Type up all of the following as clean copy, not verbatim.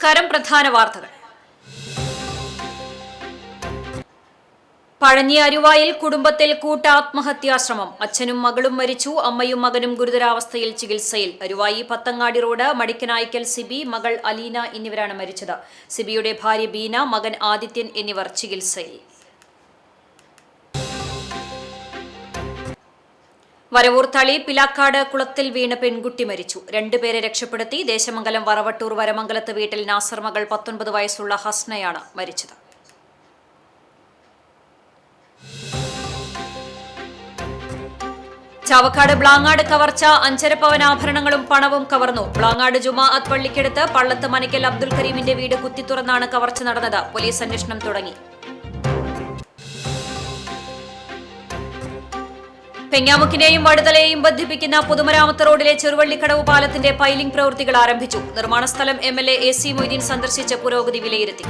നമസ്കാരം. പ്രധാന വാർത്തകൾ. പഴഞ്ഞി അരുവായിൽ കുടുംബത്തിൽ കൂട്ടാത്മഹത്യാശ്രമം. അച്ഛനും മകളും മരിച്ചു. അമ്മയും മകനും ഗുരുതരാവസ്ഥയിൽ ചികിത്സയിൽ. അരുവായി പത്തങ്ങാടി റോഡ് മടിക്കനായ്ക്കൽ സിബി, മകൾ അലീന എന്നിവരാണ് മരിച്ചത്. സിബിയുടെ ഭാര്യ ബീന, മകൻ ആദിത്യൻ എന്നിവർ ചികിത്സയിൽ. വരവൂർ തളി പിലാക്കാട് കുളത്തിൽ വീണ് പെൺകുട്ടി മരിച്ചു. 2 പേരെ രക്ഷപ്പെടുത്തി. ദേശമംഗലം വറവട്ടൂർ വരമംഗലത്ത് വീട്ടിൽ നാസർ മകൾ 19 വയസ്സുള്ള ഹസ്നയാണ് മരിച്ചത്. ചാവക്കാട് ബ്ലാങ്ങാട് കവർച്ച. 5.5 പവൻ ആഭരണങ്ങളും പണവും കവർന്നു. ബ്ലാങ്ങാട് ജുമാഅത്ത് പള്ളിക്കടുത്ത് പള്ളത്ത് മനക്കൽ അബ്ദുൽ കരീമിന്റെ വീട് കുത്തിത്തുറന്നാണ് കവർച്ച നടന്നത്. പോലീസ് അന്വേഷണം തുടങ്ങി. പെങ്ങാമുക്കിനെയും വടുതലയെയും ബന്ധിപ്പിക്കുന്ന പൊതുമരാമത്ത് റോഡിലെ ചെറുവള്ളിക്കടവ് പാലത്തിന്റെ പൈലിംഗ് പ്രവൃത്തികൾ ആരംഭിച്ചു. നിർമ്മാണ സ്ഥലം MLA AC മൊയ്തീൻ സന്ദർശിച്ച് പുരോഗതി വിലയിരുത്തി.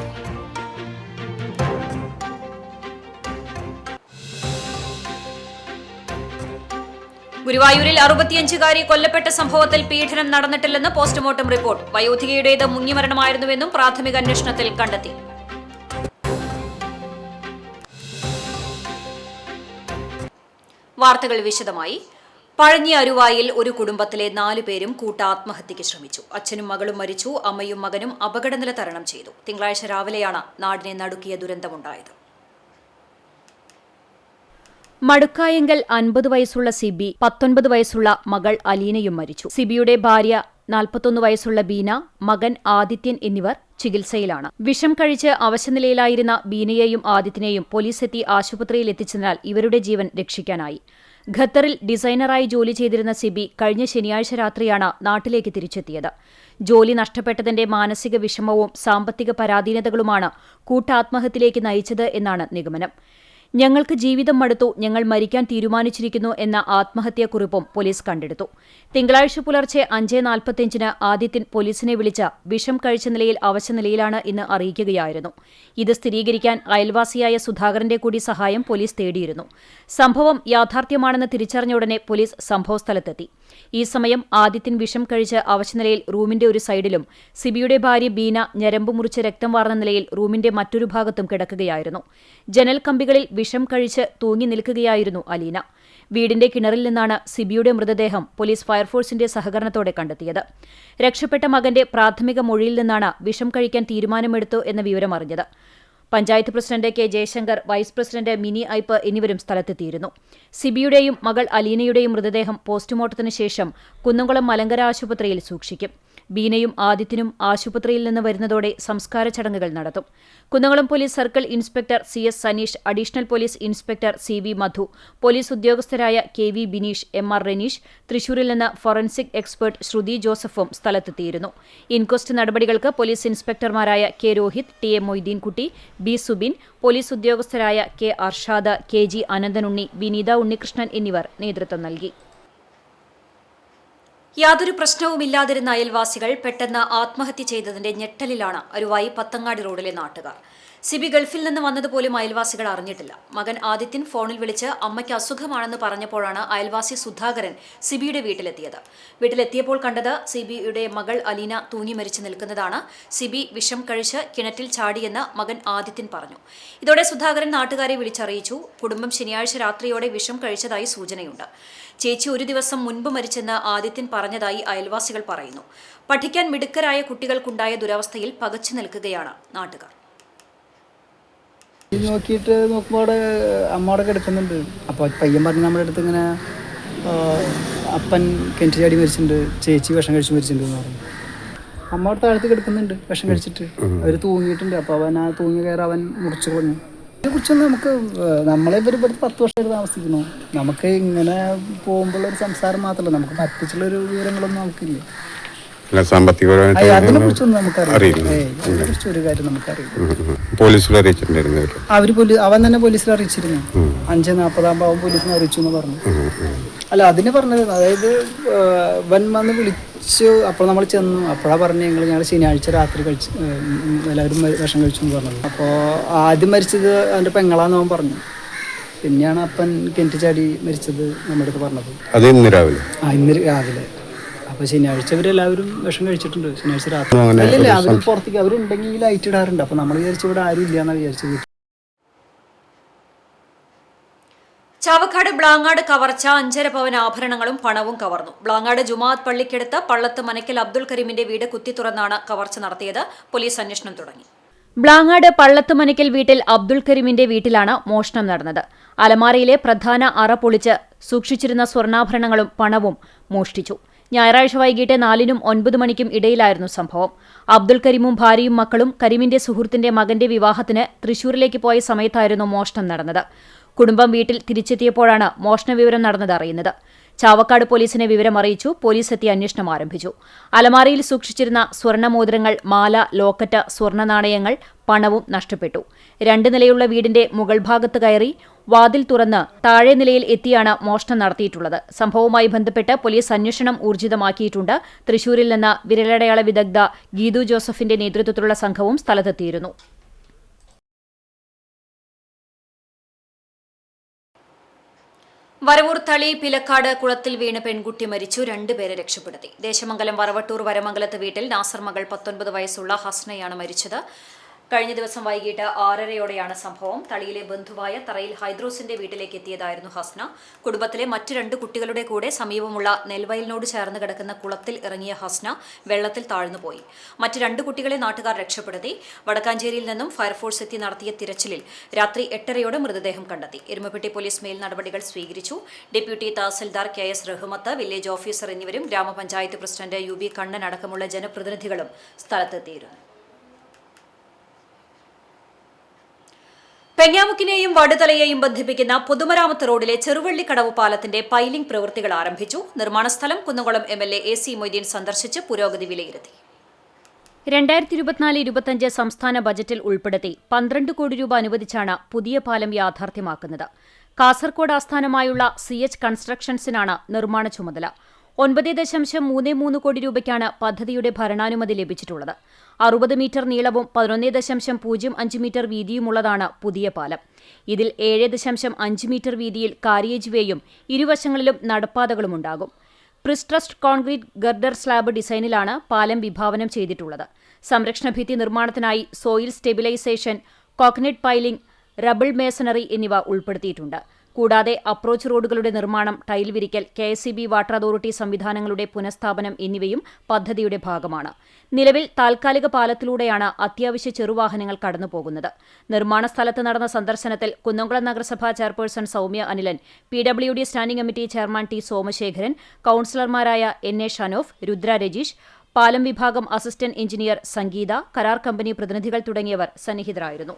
ഗുരുവായൂരിൽ 65-കാരി കൊല്ലപ്പെട്ട സംഭവത്തിൽ പീഡനം നടന്നിട്ടില്ലെന്ന് പോസ്റ്റ്മോർട്ടം റിപ്പോർട്ട്. വയോധികയുടേത് മുങ്ങിമരണമായിരുന്നുവെന്നും പ്രാഥമിക അന്വേഷണത്തിൽ കണ്ടെത്തി. വാർത്തകൾ വിശദമായി. പഴഞ്ഞി അരുവായിൽ ഒരു കുടുംബത്തിലെ 4 പേരും കൂട്ടാത്മഹത്യയ്ക്ക് ശ്രമിച്ചു. അച്ഛനും മകളും മരിച്ചു. അമ്മയും മകനും അപകടനില തരണം ചെയ്തു. തിങ്കളാഴ്ച രാവിലെയാണ് നാടിനെ നടുക്കിയ ദുരന്തമുണ്ടായത്. മടുക്കായെങ്കിൽ 50 വയസ്സുള്ള സിബി, 19 വയസ്സുള്ള മകൾ അലീനയും മരിച്ചു. സിബിയുടെ ഭാര്യ 41 വയസ്സുള്ള ബീന, മകൻ ആദിത്യൻ എന്നിവർ ചികിത്സയിലാണ്. വിഷം കഴിച്ച് അവശനിലയിലായിരുന്ന ബീനയെയും ആദിത്യനെയും പോലീസ് എത്തി ആശുപത്രിയിൽ എത്തിച്ചതിനാൽ ഇവരുടെ ജീവൻ രക്ഷിക്കാനായി. ഖത്തറിൽ ഡിസൈനറായി ജോലി ചെയ്തിരുന്ന സിബി കഴിഞ്ഞ ശനിയാഴ്ച രാത്രിയാണ് നാട്ടിലേക്ക് തിരിച്ചെത്തിയത്. ജോലി നഷ്ടപ്പെട്ടതിന്റെ മാനസിക വിഷമവും സാമ്പത്തിക പരാധീനതകളുമാണ് കൂട്ടാത്മഹത്യയിലേക്ക് നയിച്ചത് എന്നാണ് നിഗമനം. ഞങ്ങൾക്ക് ജീവിതം മടുത്തു, ഞങ്ങൾ മരിക്കാൻ തീരുമാനിച്ചിരിക്കുന്നു എന്ന ആത്മഹത്യാക്കുറിപ്പും പോലീസ് കണ്ടെടുത്തു. തിങ്കളാഴ്ച പുലർച്ചെ 5:45 ആദിത്യൻ പോലീസിനെ വിളിച്ച വിഷം കഴിച്ച നിലയിൽ അവശനിലയിലാണ് എന്ന് അറിയിക്കുകയായിരുന്നു. ഇത് സ്ഥിരീകരിക്കാൻ അയൽവാസിയായ സുധാകരന്റെ കൂടി സഹായം പോലീസ് തേടിയിരുന്നു. സംഭവം യാഥാർത്ഥ്യമാണെന്ന് തിരിച്ചറിഞ്ഞ ഉടനെ പോലീസ് സംഭവസ്ഥലത്തെത്തി. ഈ സമയം ആദിത്യൻ വിഷം കഴിച്ച് അവശനിലയിൽ റൂമിന്റെ ഒരു സൈഡിലും സിബിയുടെ ഭാര്യ ബീന ഞരമ്പ് മുറിച്ച് രക്തം വാർന്ന നിലയിൽ റൂമിന്റെ മറ്റൊരു ഭാഗത്തും കിടക്കുകയായിരുന്നു. ജനൽ കമ്പികളിൽ വിഷം കഴിച്ച് തൂങ്ങി നിൽക്കുകയായിരുന്നു അലീന. വീടിന്റെ കിണറിൽ നിന്നാണ് സിബിയുടെ മൃതദേഹം പോലീസ് ഫയർഫോഴ്സിന്റെ സഹകരണത്തോടെ കണ്ടെത്തിയത്. രക്ഷപ്പെട്ട മകന്റെ പ്രാഥമിക മൊഴിയിൽ നിന്നാണ് വിഷം കഴിക്കാൻ തീരുമാനമെടുത്തു എന്ന വിവരം അറിഞ്ഞത്. Panchayat president K Jayashankar, vice president Mini Aipe എന്നിവരും സ്ഥലത്തെത്തിയിരുന്നു. സിബിയുടെയും മകൾ അലീനയുടെയും മൃതദേഹം പോസ്റ്റ്മോർട്ടത്തിന് ശേഷം കുന്നംകുളം മലങ്കര ആശുപത്രിയിൽ സൂക്ഷിക്കും. ബീനയും ആദിത്യനും ആശുപത്രിയിൽ നിന്ന് വരുന്നതോടെ സംസ്കാര ചടങ്ങുകൾ നടത്തും. Kunnamkulam police circle inspector CS Saneesh, additional police inspector CV Madhu, police ഉദ്യോഗസ്ഥരായ KV ബിനീഷ്, MR റെനീഷ്, തൃശൂരിൽ നിന്ന് ഫോറൻസിക് എക്സ്പെർട്ട് ശ്രുതി ജോസഫും സ്ഥലത്തെത്തിയിരുന്നു. ഇൻക്വസ്റ്റ് നടപടികൾക്ക് പോലീസ് ഇൻസ്പെക്ടർമാരായ K Rohit, TA Moideenkutty, B Subin, police ഉദ്യോഗസ്ഥരായ K അർഷാദ്, KG അനന്തനുണ്ണി, വിനീത ഉണ്ണികൃഷ്ണൻ എന്നിവർ നേതൃത്വം നൽകി. യാതൊരു പ്രശ്നവുമില്ലാതിരുന്ന അയൽവാസികൾ പെട്ടെന്ന് ആത്മഹത്യ ചെയ്തതിന്റെ ഞെട്ടലിലാണ് അരുവായി പത്തങ്ങാടി റോഡിലെ നാട്ടുകാർ. സിബി ഗൾഫിൽ നിന്ന് വന്നതുപോലും അയൽവാസികൾ അറിഞ്ഞിട്ടില്ല. മകൻ ആദിത്യൻ ഫോണിൽ വിളിച്ച് അമ്മയ്ക്ക് അസുഖമാണെന്ന് പറഞ്ഞപ്പോഴാണ് അയൽവാസി സുധാകരൻ സിബിയുടെ വീട്ടിലെത്തിയത്. വീട്ടിലെത്തിയപ്പോൾ കണ്ടത് സിബിയുടെ മകൾ അലീന തൂങ്ങി മരിച്ചു നിൽക്കുന്നതാണ്. സിബി വിഷം കഴിച്ച് കിണറ്റിൽ ചാടിയെന്ന് മകൻ ആദിത്യൻ പറഞ്ഞു. ഇതോടെ സുധാകരൻ നാട്ടുകാരെ വിളിച്ചറിയിച്ചു. കുടുംബം ശനിയാഴ്ച രാത്രിയോടെ വിഷം കഴിച്ചതായി സൂചനയുണ്ട്. ചേച്ചി 1 ദിവസം മുൻപ് മരിച്ചെന്ന് ആദിത്യൻ പറഞ്ഞതായി അയൽവാസികൾ പറയുന്നു. പഠിക്കാൻ മിടുക്കരായ കുട്ടികൾക്കുണ്ടായ ദുരവസ്ഥയിൽ പകച്ചു നിൽക്കുകയാണ് നാട്ടുകാർ. നോക്കിയിട്ട് നോക്കുമ്പോൾ അവിടെ അമ്മ അവിടെ കിടക്കുന്നുണ്ട്. അപ്പോൾ പയ്യൻ പറഞ്ഞ് നമ്മുടെ അടുത്ത് ഇങ്ങനെ അപ്പൻ കിണറ്റ് ചാടി മരിച്ചിട്ടുണ്ട്, ചേച്ചി വിഷം കഴിച്ച് മരിച്ചിട്ടുണ്ട് എന്ന് പറഞ്ഞു. അമ്മ അവിടെ താഴത്ത് കിടക്കുന്നുണ്ട് വിഷം കഴിച്ചിട്ട്. അവർ തൂങ്ങിയിട്ടുണ്ട്. അപ്പോൾ അവൻ ആ തൂങ്ങി കയറി അവൻ മുറിച്ച് കളഞ്ഞു. ഇതിനെക്കുറിച്ചൊന്നും നമുക്ക് നമ്മളെ ഇവർ 10 വർഷമായിട്ട് താമസിക്കുന്നു. നമുക്ക് ഇങ്ങനെ പോകുമ്പോഴൊരു സംസാരം മാത്രമല്ല, നമുക്ക് മറ്റുള്ളൊരു വിവരങ്ങളൊന്നും നമുക്കില്ല. അതിനെക്കുറിച്ചൊന്നും നമുക്കറിയില്ല. അതിനെക്കുറിച്ച് ഒരു കാര്യം നമുക്കറിയില്ല. അവൻ തന്നെ പോലീസിൽ അറിയിച്ചിരുന്നു. 5:40 അവൻ പോലീസിനെ അറിയിച്ചു എന്ന് പറഞ്ഞു. അല്ല, അതിന് പറഞ്ഞത്, അതായത് വൻ വന്ന് വിളിച്ചു. അപ്പോൾ നമ്മൾ ചെന്നു. അപ്പോഴാണ് പറഞ്ഞു ഞങ്ങൾ ശനിയാഴ്ച രാത്രി കഴിച്ച് എല്ലാവരും വിഷം കഴിച്ചു എന്ന് പറഞ്ഞത്. അപ്പോൾ ആദ്യം മരിച്ചത് അവൻ്റെ പെങ്ങളാന്ന് അവൻ പറഞ്ഞു. പിന്നെയാണ് അപ്പൻ കിണറ്റ് ചാടി മരിച്ചത് നമ്മുടെ അടുത്ത് പറഞ്ഞത്. ഇന്ന് രാവിലെ അപ്പോൾ ശനിയാഴ്ച ഇവരെല്ലാവരും വിഷം കഴിച്ചിട്ടുണ്ട്. ശനിയാഴ്ച രാത്രി അല്ലല്ല, അവർ പുറത്തേക്ക് അവരുണ്ടെങ്കിൽ ലൈറ്റ് ഇടാറുണ്ട്. അപ്പോൾ നമ്മൾ വിചാരിച്ചു ഇവിടെ ആരും ഇല്ല എന്നാണ് വിചാരിച്ചത്. ചാവക്കാട് ബ്ലാങ്ങാട് കവർച്ച 5.5 പവൻ ആഭരണങ്ങളും പണവും കവർന്നു. ബ്ലാങ്ങാട് ജുമാഅത്ത് പള്ളിക്കടുത്ത് പള്ളത്ത് മനക്കൽ അബ്ദുൽ കരീമിന്റെ വീട് കുത്തി തുറന്നാണ് കവർച്ച നടത്തിയത്. പോലീസ് അന്വേഷണം തുടങ്ങി. ബ്ലാങ്ങാട് പള്ളത്ത് മനക്കൽ വീട്ടിൽ അബ്ദുൽ കരീമിന്റെ വീട്ടിലാണ് മോഷണം നടന്നത്. അലമാരയിലെ പ്രധാന അറ പൊളിച്ച് സൂക്ഷിച്ചിരുന്ന സ്വർണ്ണാഭരണങ്ങളും പണവും മോഷ്ടിച്ചു. ഞായറാഴ്ച വൈകിട്ട് 4-നും 9 മണിക്കും ഇടയിലായിരുന്നു സംഭവം. അബ്ദുൽ കരീമും ഭാര്യയും മക്കളും കരീമിന്റെ സുഹൃത്തിന്റെ മകന്റെ വിവാഹത്തിന് തൃശൂരിലേക്ക് പോയ സമയത്തായിരുന്നു മോഷണം നടന്നത്. കുടുംബം വീട്ടിൽ തിരിച്ചെത്തിയപ്പോഴാണ് മോഷണ വിവരം നടന്നത് അറിയുന്നത്. ചാവക്കാട് പോലീസിനെ വിവരം അറിയിച്ചു. പോലീസ് എത്തി അന്വേഷണം ആരംഭിച്ചു. അലമാരയിൽ സൂക്ഷിച്ചിരുന്ന സ്വർണ്ണമോതിരങ്ങൾ, മാല, ലോക്കറ്റ്, സ്വർണ്ണ നാണയങ്ങൾ, പണവും നഷ്ടപ്പെട്ടു. 2 നിലയുള്ള വീടിന്റെ മുകൾ ഭാഗത്ത് കയറി വാതിൽ തുറന്ന് താഴെ നിലയിൽ എത്തിയാണ് മോഷണം നടത്തിയിട്ടുള്ളത്. സംഭവവുമായി ബന്ധപ്പെട്ട് പോലീസ് അന്വേഷണം ഊർജിതമാക്കിയിട്ടുണ്ട്. തൃശൂരിൽ നിന്ന് വിരലടയാള വിദഗ്ധ ഗീതു ജോസഫിന്റെ നേതൃത്വത്തിലുള്ള സംഘവും സ്ഥലത്തെത്തിയിരുന്നു. വരവൂർ തളി പിലക്കാട് കുളത്തിൽ വീണ് പെൺകുട്ടി മരിച്ചു. 2 പേരെ രക്ഷപ്പെടുത്തി. ദേശമംഗലം വറവട്ടൂർ വരമംഗലത്ത് വീട്ടിൽ നാസർ മകൾ 19 വയസ്സുള്ള ഹസ്നയാണ് മരിച്ചത്. കഴിഞ്ഞ ദിവസം വൈകിട്ട് 6:30യോടെയാണ് സംഭവം. തളിയിലെ ബന്ധുവായ തറയിൽ ഹൈദ്രോസിന്റെ വീട്ടിലേക്ക് എത്തിയതായിരുന്നു ഹസ്ന. കുടുംബത്തിലെ മറ്റ് 2 കുട്ടികളുടെ കൂടെ സമീപമുള്ള നെൽവയലിനോട് ചേർന്ന് കിടക്കുന്ന കുളത്തിൽ ഇറങ്ങിയ ഹസ്ന വെള്ളത്തിൽ താഴ്ന്നുപോയി. മറ്റ് 2 കുട്ടികളെ നാട്ടുകാർ രക്ഷപ്പെടുത്തി. വടക്കാഞ്ചേരിയിൽ നിന്നും ഫയർഫോഴ്സ് എത്തി നടത്തിയ തിരച്ചിലിൽ രാത്രി 8:30യോടെ മൃതദേഹം കണ്ടെത്തി. എരുമപ്പെട്ടി പോലീസ് മേൽ നടപടികൾ സ്വീകരിച്ചു. ഡെപ്യൂട്ടി തഹസിൽദാർ KS റഹ്മത്ത്, വില്ലേജ് ഓഫീസർ എന്നിവരും ഗ്രാമപഞ്ചായത്ത് പ്രസിഡന്റ് UB കണ്ണൻ അടക്കമുള്ള ജനപ്രതിനിധികളും സ്ഥലത്തെത്തിയിരുന്നു. പെങ്ങാമുക്കിനെയും വടുതലയെയും ബന്ധിപ്പിക്കുന്ന പൊതുമരാമത്ത് റോഡിലെ ചെറുവള്ളിക്കടവ് പാലത്തിന്റെ പൈലിംഗ് പ്രവൃത്തികൾ ആരംഭിച്ചു. നിർമ്മാണ സ്ഥലം കുന്നംകുളം MLA AC മൊയ്തീൻ സന്ദർശിച്ച് പുരോഗതി വിലയിരുത്തി. 2024-25 സംസ്ഥാന ബജറ്റിൽ ഉൾപ്പെടുത്തി 12 കോടി രൂപ അനുവദിച്ചാണ് പുതിയ പാലം യാഥാർത്ഥ്യമാക്കുന്നത്. കാസർകോട് ആസ്ഥാനമായുള്ള CH കൺസ്ട്രക്ഷൻസിനാണ് നിർമ്മാണ ചുമതല. 9.33 കോടി രൂപയ്ക്കാണ് പദ്ധതിയുടെ ഭരണാനുമതി ലഭിച്ചിട്ടുള്ളത്. 60 മീറ്റർ നീളവും 11.05 മീറ്റർ വീതിയുമുള്ളതാണ് പുതിയ പാലം. ഇതിൽ 7.5 മീറ്റർ വീതിയിൽ കാരിയേജ് വേയും ഇരുവശങ്ങളിലും നടപ്പാതകളുമുണ്ടാകും. പ്രിസ്ട്രസ്ഡ് കോൺക്രീറ്റ് ഗർഡർ സ്ലാബ് ഡിസൈനിലാണ് പാലം വിഭാവനം ചെയ്തിട്ടുള്ളത്. സംരക്ഷണ ഭിത്തി നിർമ്മാണത്തിനായി soil stabilisation, coconut piling, rubble masonry എന്നിവ ഉൾപ്പെടുത്തിയിട്ടുണ്ട്. കൂടാതെ അപ്രോച്ച് റോഡുകളുടെ നിർമ്മാണം, ടൈൽ വിരിക്കൽ, KSEB വാട്ടർ അതോറിറ്റി സംവിധാനങ്ങളുടെ പുനഃസ്ഥാപനം എന്നിവയും പദ്ധതിയുടെ ഭാഗമാണ്. നിലവിൽ താൽക്കാലിക പാലത്തിലൂടെയാണ് അത്യാവശ്യ ചെറുവാഹനങ്ങൾ കടന്നുപോകുന്നത്. നിർമ്മാണ സ്ഥലത്ത് നടന്ന സന്ദർശനത്തിൽ കുന്നംകുളം നഗരസഭാ chairperson Soumya Anilan, PWD standing committee chairman T Somasekharan, കൌൺസിലർമാരായ NA ഷനോഫ്, രുദ്ര രജീഷ്, പാലം വിഭാഗം അസിസ്റ്റന്റ് എഞ്ചിനീയർ സംഗീത, കരാർ കമ്പനി പ്രതിനിധികൾ തുടങ്ങിയവർ സന്നിഹിതരായിരുന്നു.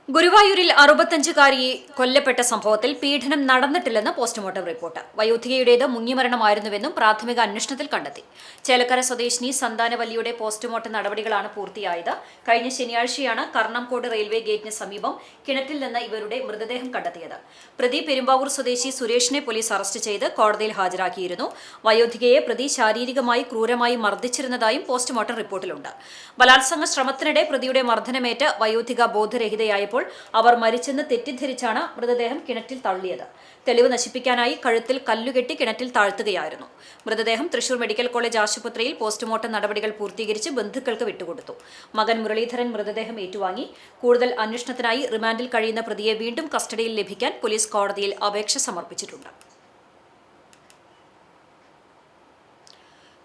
ഗുരുവായൂരിൽ 65-കാരി കൊല്ലപ്പെട്ട സംഭവത്തിൽ പീഡനം നടന്നിട്ടില്ലെന്ന് പോസ്റ്റ്മോർട്ടം റിപ്പോർട്ട്. വയോധികയുടേത് മുങ്ങിമരണമായിരുന്നുവെന്നും പ്രാഥമിക അന്വേഷണത്തിൽ കണ്ടെത്തി. ചേലക്കര സ്വദേശിനി സന്താനവല്ലിയുടെ പോസ്റ്റ്മോർട്ടം നടപടികളാണ് പൂർത്തിയായത്. കഴിഞ്ഞ ശനിയാഴ്ചയാണ് കർണംകോട് റെയിൽവേ ഗേറ്റിന് സമീപം കിണറ്റിൽ നിന്ന് ഇവരുടെ മൃതദേഹം കണ്ടെത്തിയത്. പ്രതി പെരുമ്പാവൂർ സ്വദേശി സുരേഷിനെ പോലീസ് അറസ്റ്റ് ചെയ്ത് കോടതിയിൽ ഹാജരാക്കിയിരുന്നു. വയോധികയെ പ്രതി ശാരീരികമായി ക്രൂരമായി മർദ്ദിച്ചിരുന്നതായും പോസ്റ്റ്മോർട്ടം റിപ്പോർട്ടിലുണ്ട്. ബലാത്സംഗ ശ്രമത്തിനിടെ പ്രതിയുടെ മർദ്ദനമേറ്റ് വയോധിക ബോധരഹിതയായപ്പോൾ അവർ മരിച്ചെന്ന് തെറ്റിദ്ധരിച്ചാണ് മൃതദേഹം കിണറ്റിൽ തള്ളിയത്. തെളിവ് നശിപ്പിക്കാനായി കഴുത്തിൽ കല്ലുകെട്ടി കിണറ്റിൽ താഴ്ത്തുകയായിരുന്നു. മൃതദേഹം തൃശൂർ മെഡിക്കൽ കോളേജ് ആശുപത്രിയിൽ പോസ്റ്റ്മോർട്ടം നടപടികൾ പൂർത്തീകരിച്ച് ബന്ധുക്കൾക്ക് വിട്ടുകൊടുത്തു. മകൻ മുരളീധരൻ മൃതദേഹം ഏറ്റുവാങ്ങി. കൂടുതൽ അന്വേഷണത്തിനായി റിമാൻഡിൽ കഴിയുന്ന പ്രതിയെ വീണ്ടും കസ്റ്റഡിയിൽ ലഭിക്കാൻ പോലീസ് കോടതിയിൽ അപേക്ഷ സമർപ്പിച്ചിട്ടുണ്ട്.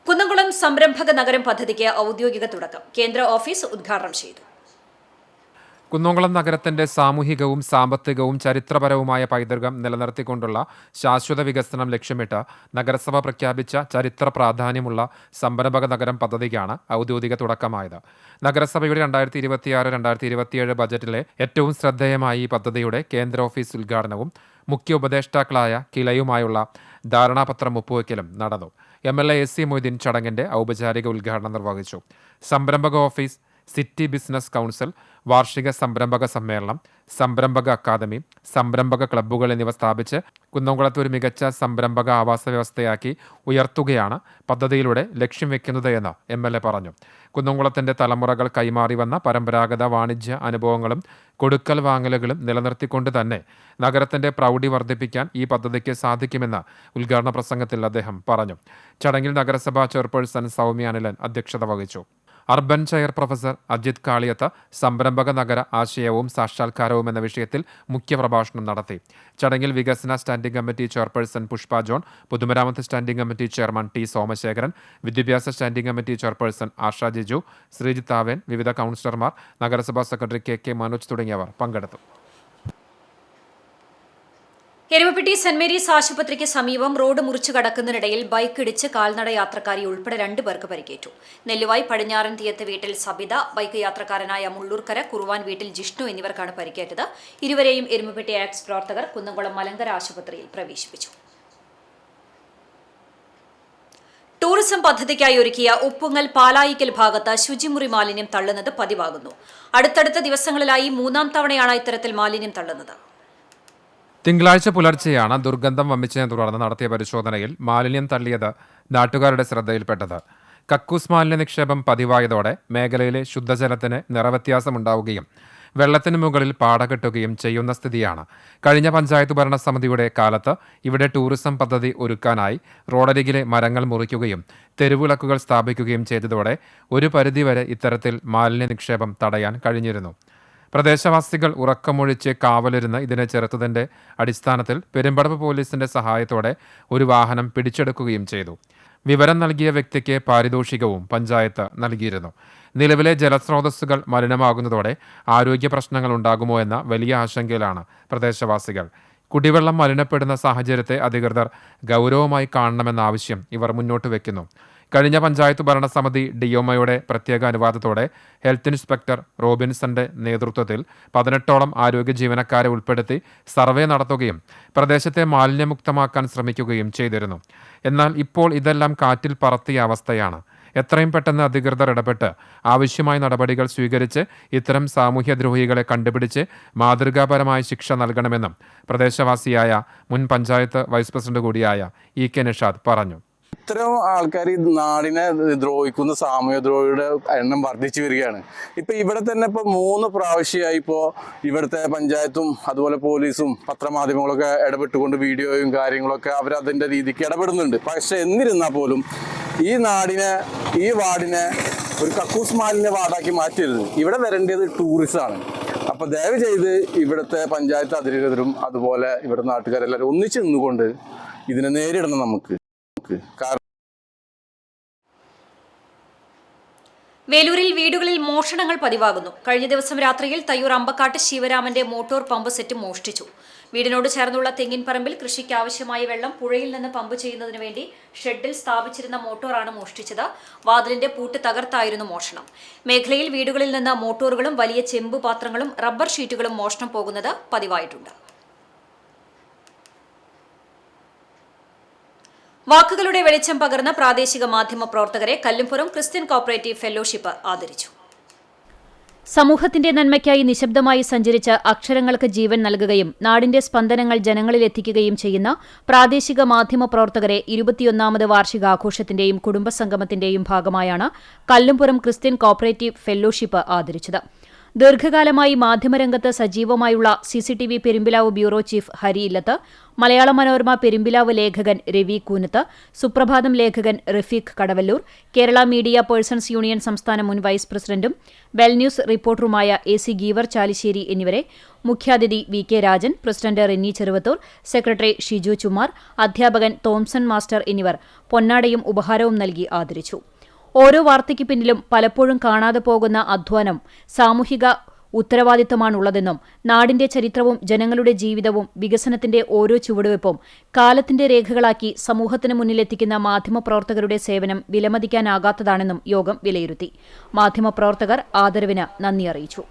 കുന്നംകുളം സംരംഭക നഗരം പദ്ധതിക്ക് ഔദ്യോഗിക തുടക്കം. കേന്ദ്ര ഓഫീസ് ഉദ്ഘാടനം ചെയ്തു. കുന്നംകുളം നഗരത്തിന്റെ സാമൂഹികവും സാമ്പത്തികവും ചരിത്രപരവുമായ പൈതൃകം നിലനിർത്തിക്കൊണ്ടുള്ള ശാശ്വത വികസനം ലക്ഷ്യമിട്ട് നഗരസഭ പ്രഖ്യാപിച്ച ചരിത്ര പ്രാധാന്യമുള്ള സംരംഭക നഗരം പദ്ധതിക്കാണ് ഔദ്യോഗിക തുടക്കമായത്. നഗരസഭയുടെ 2026-2027 ബജറ്റിലെ ഏറ്റവും ശ്രദ്ധേയമായ ഈ പദ്ധതിയുടെ കേന്ദ്ര ഓഫീസ് ഉദ്ഘാടനവും മുഖ്യ ഉപദേഷ്ടാക്കളായ കിലയുമായുള്ള ധാരണാപത്രം ഒപ്പുവയ്ക്കലും നടന്നു. MLA AC മൊയ്തീൻ ചടങ്ങിന്റെ ഔപചാരിക ഉദ്ഘാടനം നിർവഹിച്ചു. സംരംഭക ഓഫീസ്, സിറ്റി ബിസിനസ് കൗൺസിൽ, വാർഷിക സംരംഭക സമ്മേളനം, സംരംഭക അക്കാദമി, സംരംഭക ക്ലബ്ബുകൾ എന്നിവ സ്ഥാപിച്ച് കുന്നംകുളത്ത് ഒരു മികച്ച സംരംഭക ആവാസ വ്യവസ്ഥയാക്കി ഉയർത്തുകയാണ് പദ്ധതിയിലൂടെ ലക്ഷ്യം വെക്കുന്നത് എന്ന് MLA പറഞ്ഞു. കുന്നംകുളത്തിന്റെ തലമുറകൾ കൈമാറി വന്ന പരമ്പരാഗത വാണിജ്യ അനുഭവങ്ങളും കൊടുക്കൽ വാങ്ങലുകളും നിലനിർത്തിക്കൊണ്ട് തന്നെ നഗരത്തിന്റെ പ്രൗഢി വർദ്ധിപ്പിക്കാൻ ഈ പദ്ധതിക്ക് സാധിക്കുമെന്ന് ഉദ്ഘാടന പ്രസംഗത്തിൽ അദ്ദേഹം പറഞ്ഞു. ചടങ്ങിൽ നഗരസഭാ ചെയർപേഴ്സൺ സൗമ്യ അനിലൻ അധ്യക്ഷത വഹിച്ചു. Urban chair professor Ajith Kaliyath സംരംഭക നഗര ആശയവും സാക്ഷാത്കാരവും എന്ന വിഷയത്തിൽ മുഖ്യപ്രഭാഷണം നടത്തി. ചടങ്ങിൽ വികസന standing committee chairperson Pushpa John, പൊതുമരാമത്ത് standing committee chairman T. Somasekharan, വിദ്യാഭ്യാസ standing committee chairperson Asha Jiju, Sreejith Aven, വിവിധ കൗൺസിലർമാർ, നഗരസഭാ സെക്രട്ടറി KK മനോജ് തുടങ്ങിയവർ പങ്കെടുത്തു. എരുമപ്പെട്ടി സെന്റ് മേരീസ് ആശുപത്രിക്ക് സമീപം റോഡ് മുറിച്ചു കടക്കുന്നതിനിടയിൽ ബൈക്ക് ഇടിച്ച് കാൽനട യാത്രക്കാരി ഉൾപ്പെടെ 2 പേർക്ക് പരിക്കേറ്റു. നെല്ലുവായി പടിഞ്ഞാറൻ തീയത്ത് വീട്ടിൽ സബിത, ബൈക്ക് യാത്രക്കാരനായ മുള്ളൂർക്കര കുറുവാൻ വീട്ടിൽ ജിഷ്ണു എന്നിവർക്കാണ് പരിക്കേറ്റത്. ഇരുവരെയും എരുമപ്പെട്ടി ആക്സ് പ്രവർത്തകർ കുന്നംകുളം മലങ്കര ആശുപത്രിയിൽ പ്രവേശിപ്പിച്ചു. ടൂറിസം പദ്ധതിക്കായി ഒരുക്കിയ ഉപ്പുങ്ങൽ പാലായിക്കൽ ഭാഗത്ത് ശുചിമുറി മാലിന്യം തള്ളുന്നത് പതിവാകുന്നു. അടുത്തടുത്ത ദിവസങ്ങളിലായി 3ാം തവണയാണ് ഇത്തരത്തിൽ മാലിന്യം തള്ളുന്നത്. തിങ്കളാഴ്ച പുലർച്ചെയാണ് ദുർഗന്ധം വമിച്ചതിനെ തുടർന്ന് നടത്തിയ പരിശോധനയിൽ മാലിന്യം തള്ളിയത് നാട്ടുകാരുടെ ശ്രദ്ധയിൽപ്പെട്ടത്. കക്കൂസ് മാലിന്യ നിക്ഷേപം പതിവായതോടെ മേഖലയിലെ ശുദ്ധജലത്തിന് നിറവ്യത്യാസമുണ്ടാവുകയും വെള്ളത്തിന് മുകളിൽ പാട കെട്ടുകയും ചെയ്യുന്ന സ്ഥിതിയാണ്. കഴിഞ്ഞ പഞ്ചായത്ത് ഭരണസമിതിയുടെ കാലത്ത് ഇവിടെ ടൂറിസം പദ്ധതി ഒരുക്കാനായി റോഡരികിലെ മരങ്ങൾ മുറിക്കുകയും തെരുവിളക്കുകൾ സ്ഥാപിക്കുകയും ചെയ്തതോടെ ഒരു പരിധിവരെ ഇത്തരത്തിൽ മാലിന്യ നിക്ഷേപം തടയാൻ കഴിഞ്ഞിരുന്നു. പ്രദേശവാസികൾ ഉറക്കമൊഴിച്ച് കാവലിരുന്ന് ഇതിനെ ചെറുത്തതിന്റെ അടിസ്ഥാനത്തിൽ പെരുമ്പടപ്പ് പോലീസിന്റെ സഹായത്തോടെ ഒരു വാഹനം പിടിച്ചെടുക്കുകയും ചെയ്തു. വിവരം നൽകിയ വ്യക്തിക്ക് പാരിതോഷികവും പഞ്ചായത്ത് നൽകിയിരുന്നു. നിലവിലെ ജലസ്രോതസ്സുകൾ മലിനമാകുന്നതോടെ ആരോഗ്യ പ്രശ്നങ്ങൾ ഉണ്ടാകുമോ എന്ന വലിയ ആശങ്കയിലാണ് പ്രദേശവാസികൾ. കുടിവെള്ളം മലിനപ്പെടുന്ന സാഹചര്യത്തെ അധികൃതർ ഗൗരവമായി കാണണമെന്ന ആവശ്യം ഇവർ മുന്നോട്ട് വയ്ക്കുന്നു. കഴിഞ്ഞ പഞ്ചായത്ത് ഭരണസമിതി DOMയുടെ പ്രത്യേക അനുവാദത്തോടെ ഹെൽത്ത് ഇൻസ്പെക്ടർ റോബിൻസന്റെ നേതൃത്വത്തിൽ 18ഓളം ആരോഗ്യ ജീവനക്കാരെ ഉൾപ്പെടുത്തി സർവേ നടത്തുകയും പ്രദേശത്തെ മാലിന്യമുക്തമാക്കാൻ ശ്രമിക്കുകയും ചെയ്തിരുന്നു. എന്നാൽ ഇപ്പോൾ ഇതെല്ലാം കാറ്റിൽ പറത്തിയ അവസ്ഥയാണ്. എത്രയും പെട്ടെന്ന് അധികൃതർ ഇടപെട്ട് ആവശ്യമായ നടപടികൾ സ്വീകരിച്ച് ഇത്തരം സാമൂഹ്യദ്രോഹികളെ കണ്ടുപിടിച്ച് മാതൃകാപരമായ ശിക്ഷ നൽകണമെന്നും പ്രദേശവാസിയായ മുൻ പഞ്ചായത്ത് വൈസ് പ്രസിഡന്റ് കൂടിയായ EK നിഷാദ് പറഞ്ഞു. ഇത്തരം ആൾക്കാർ ഈ നാടിനെ ദ്രോഹിക്കുന്ന സാമൂഹ്യദ്രോഹിയുടെ എണ്ണം വർദ്ധിച്ചു വരികയാണ്. ഇപ്പൊ ഇവിടെ തന്നെ ഇപ്പൊ 3 പ്രാവശ്യമായി ഇപ്പോൾ ഇവിടുത്തെ പഞ്ചായത്തും അതുപോലെ പോലീസും പത്രമാധ്യമങ്ങളൊക്കെ ഇടപെട്ടുകൊണ്ട് വീഡിയോയും കാര്യങ്ങളൊക്കെ അവരതിൻ്റെ രീതിക്ക് ഇടപെടുന്നുണ്ട്. പക്ഷെ എന്നിരുന്നാൽ പോലും ഈ നാടിനെ, ഈ വാർഡിനെ ഒരു കക്കൂസ് മാലിന്യ വാർഡാക്കി മാറ്റരുത്. ഇവിടെ വരേണ്ടത് ടൂറിസമാണ്. അപ്പൊ ദയവ് ചെയ്ത് ഇവിടുത്തെ പഞ്ചായത്ത് അധികൃതരും അതുപോലെ ഇവിടെ നാട്ടുകാരെല്ലാവരും ഒന്നിച്ചു നിന്നുകൊണ്ട് ഇതിനെ നേരിടണം. നമുക്ക് വേലൂരിൽ വീടുകളിൽ മോഷണങ്ങൾ പതിവാകുന്നു. കഴിഞ്ഞ ദിവസം രാത്രിയിൽ തയ്യൂർ അമ്പക്കാട്ട് ശിവരാമന്റെ മോട്ടോർ പമ്പ് സെറ്റ് മോഷ്ടിച്ചു. വീടിനോട് ചേർന്നുള്ള തെങ്ങിൻ പറമ്പിൽ കൃഷിക്ക് ആവശ്യമായ വെള്ളം പുഴയിൽ നിന്ന് പമ്പ് ചെയ്യുന്നതിന് വേണ്ടി ഷെഡിൽ സ്ഥാപിച്ചിരുന്ന മോട്ടോറാണ് മോഷ്ടിച്ചത്. വാതിലിന്റെ പൂട്ട് തകർത്തായിരുന്നു മോഷണം. മേഖലയിൽ വീടുകളിൽ നിന്ന് മോട്ടോറുകളും വലിയ ചെമ്പ് പാത്രങ്ങളും റബ്ബർ ഷീറ്റുകളും മോഷണം പോകുന്നത് പതിവായിട്ടുണ്ട്. വാക്കുകളുടെ വെളിച്ചം പകർന്ന പ്രാദേശിക മാധ്യമ പ്രവർത്തകരെ കല്ലുംപുറം ക്രിസ്ത്യൻ കോപ്പറേറ്റീവ് ഫെലോഷിപ്പ് ആദരിച്ചു. സമൂഹത്തിന്റെ നന്മയ്ക്കായി നിശബ്ദമായി സഞ്ചരിച്ച് അക്ഷരങ്ങൾക്ക് ജീവൻ നൽകുകയും നാടിന്റെ സ്പന്ദനങ്ങൾ ജനങ്ങളിലെത്തിക്കുകയും ചെയ്യുന്ന പ്രാദേശിക മാധ്യമ പ്രവർത്തകരെ 21ാമത് വാർഷികാഘോഷത്തിന്റെയും കുടുംബസംഗമത്തിന്റെയും ഭാഗമായാണ് കല്ലുംപുറം ക്രിസ്ത്യൻ കോപ്പറേറ്റീവ് ഫെലോഷിപ്പ് ആദരിച്ചത്. ദീർഘകാലമായി മാധ്യമരംഗത്ത് സജീവമായുള്ള CCTV Perumpilavu bureau chief Hari Illath, Malayala Manorama Perumpilavu ലേഖകൻ രവി കൂനത്ത്, സുപ്രഭാതം ലേഖകൻ Rafeeq Kadavallur, Kerala media persons union സംസ്ഥാന മുൻ വൈസ് പ്രസിഡന്റും വെൽ ന്യൂസ് റിപ്പോർട്ടറുമായ AC ഗീവർ ചാലിശ്ശേരി എന്നിവരെ മുഖ്യാതിഥി VK Rajan, president Rinni Cheruvathur, secretary Shiju Chumar, അധ്യാപകൻ തോംസൺ മാസ്റ്റർ എന്നിവർ പൊന്നാടയും ഉപഹാരവും നൽകി ആദരിച്ചു. ഓരോ വാർത്തയ്ക്ക് പിന്നിലും പലപ്പോഴും കാണാതെ പോകുന്ന അധ്വാനം, സാമൂഹിക ഉത്തരവാദിത്തമാണുള്ളതെന്നും നാടിന്റെ ചരിത്രവും ജനങ്ങളുടെ ജീവിതവും വികസനത്തിന്റെ ഓരോ ചുവടുവെപ്പും കാലത്തിന്റെ രേഖകളാക്കി സമൂഹത്തിന് മുന്നിലെത്തിക്കുന്ന മാധ്യമപ്രവർത്തകരുടെ സേവനം വിലമതിക്കാനാകാത്തതാണെന്നും യോഗം വിലയിരുത്തി. മാധ്യമപ്രവർത്തകർ ആദരവിന് നന്ദി അറിയിച്ചു.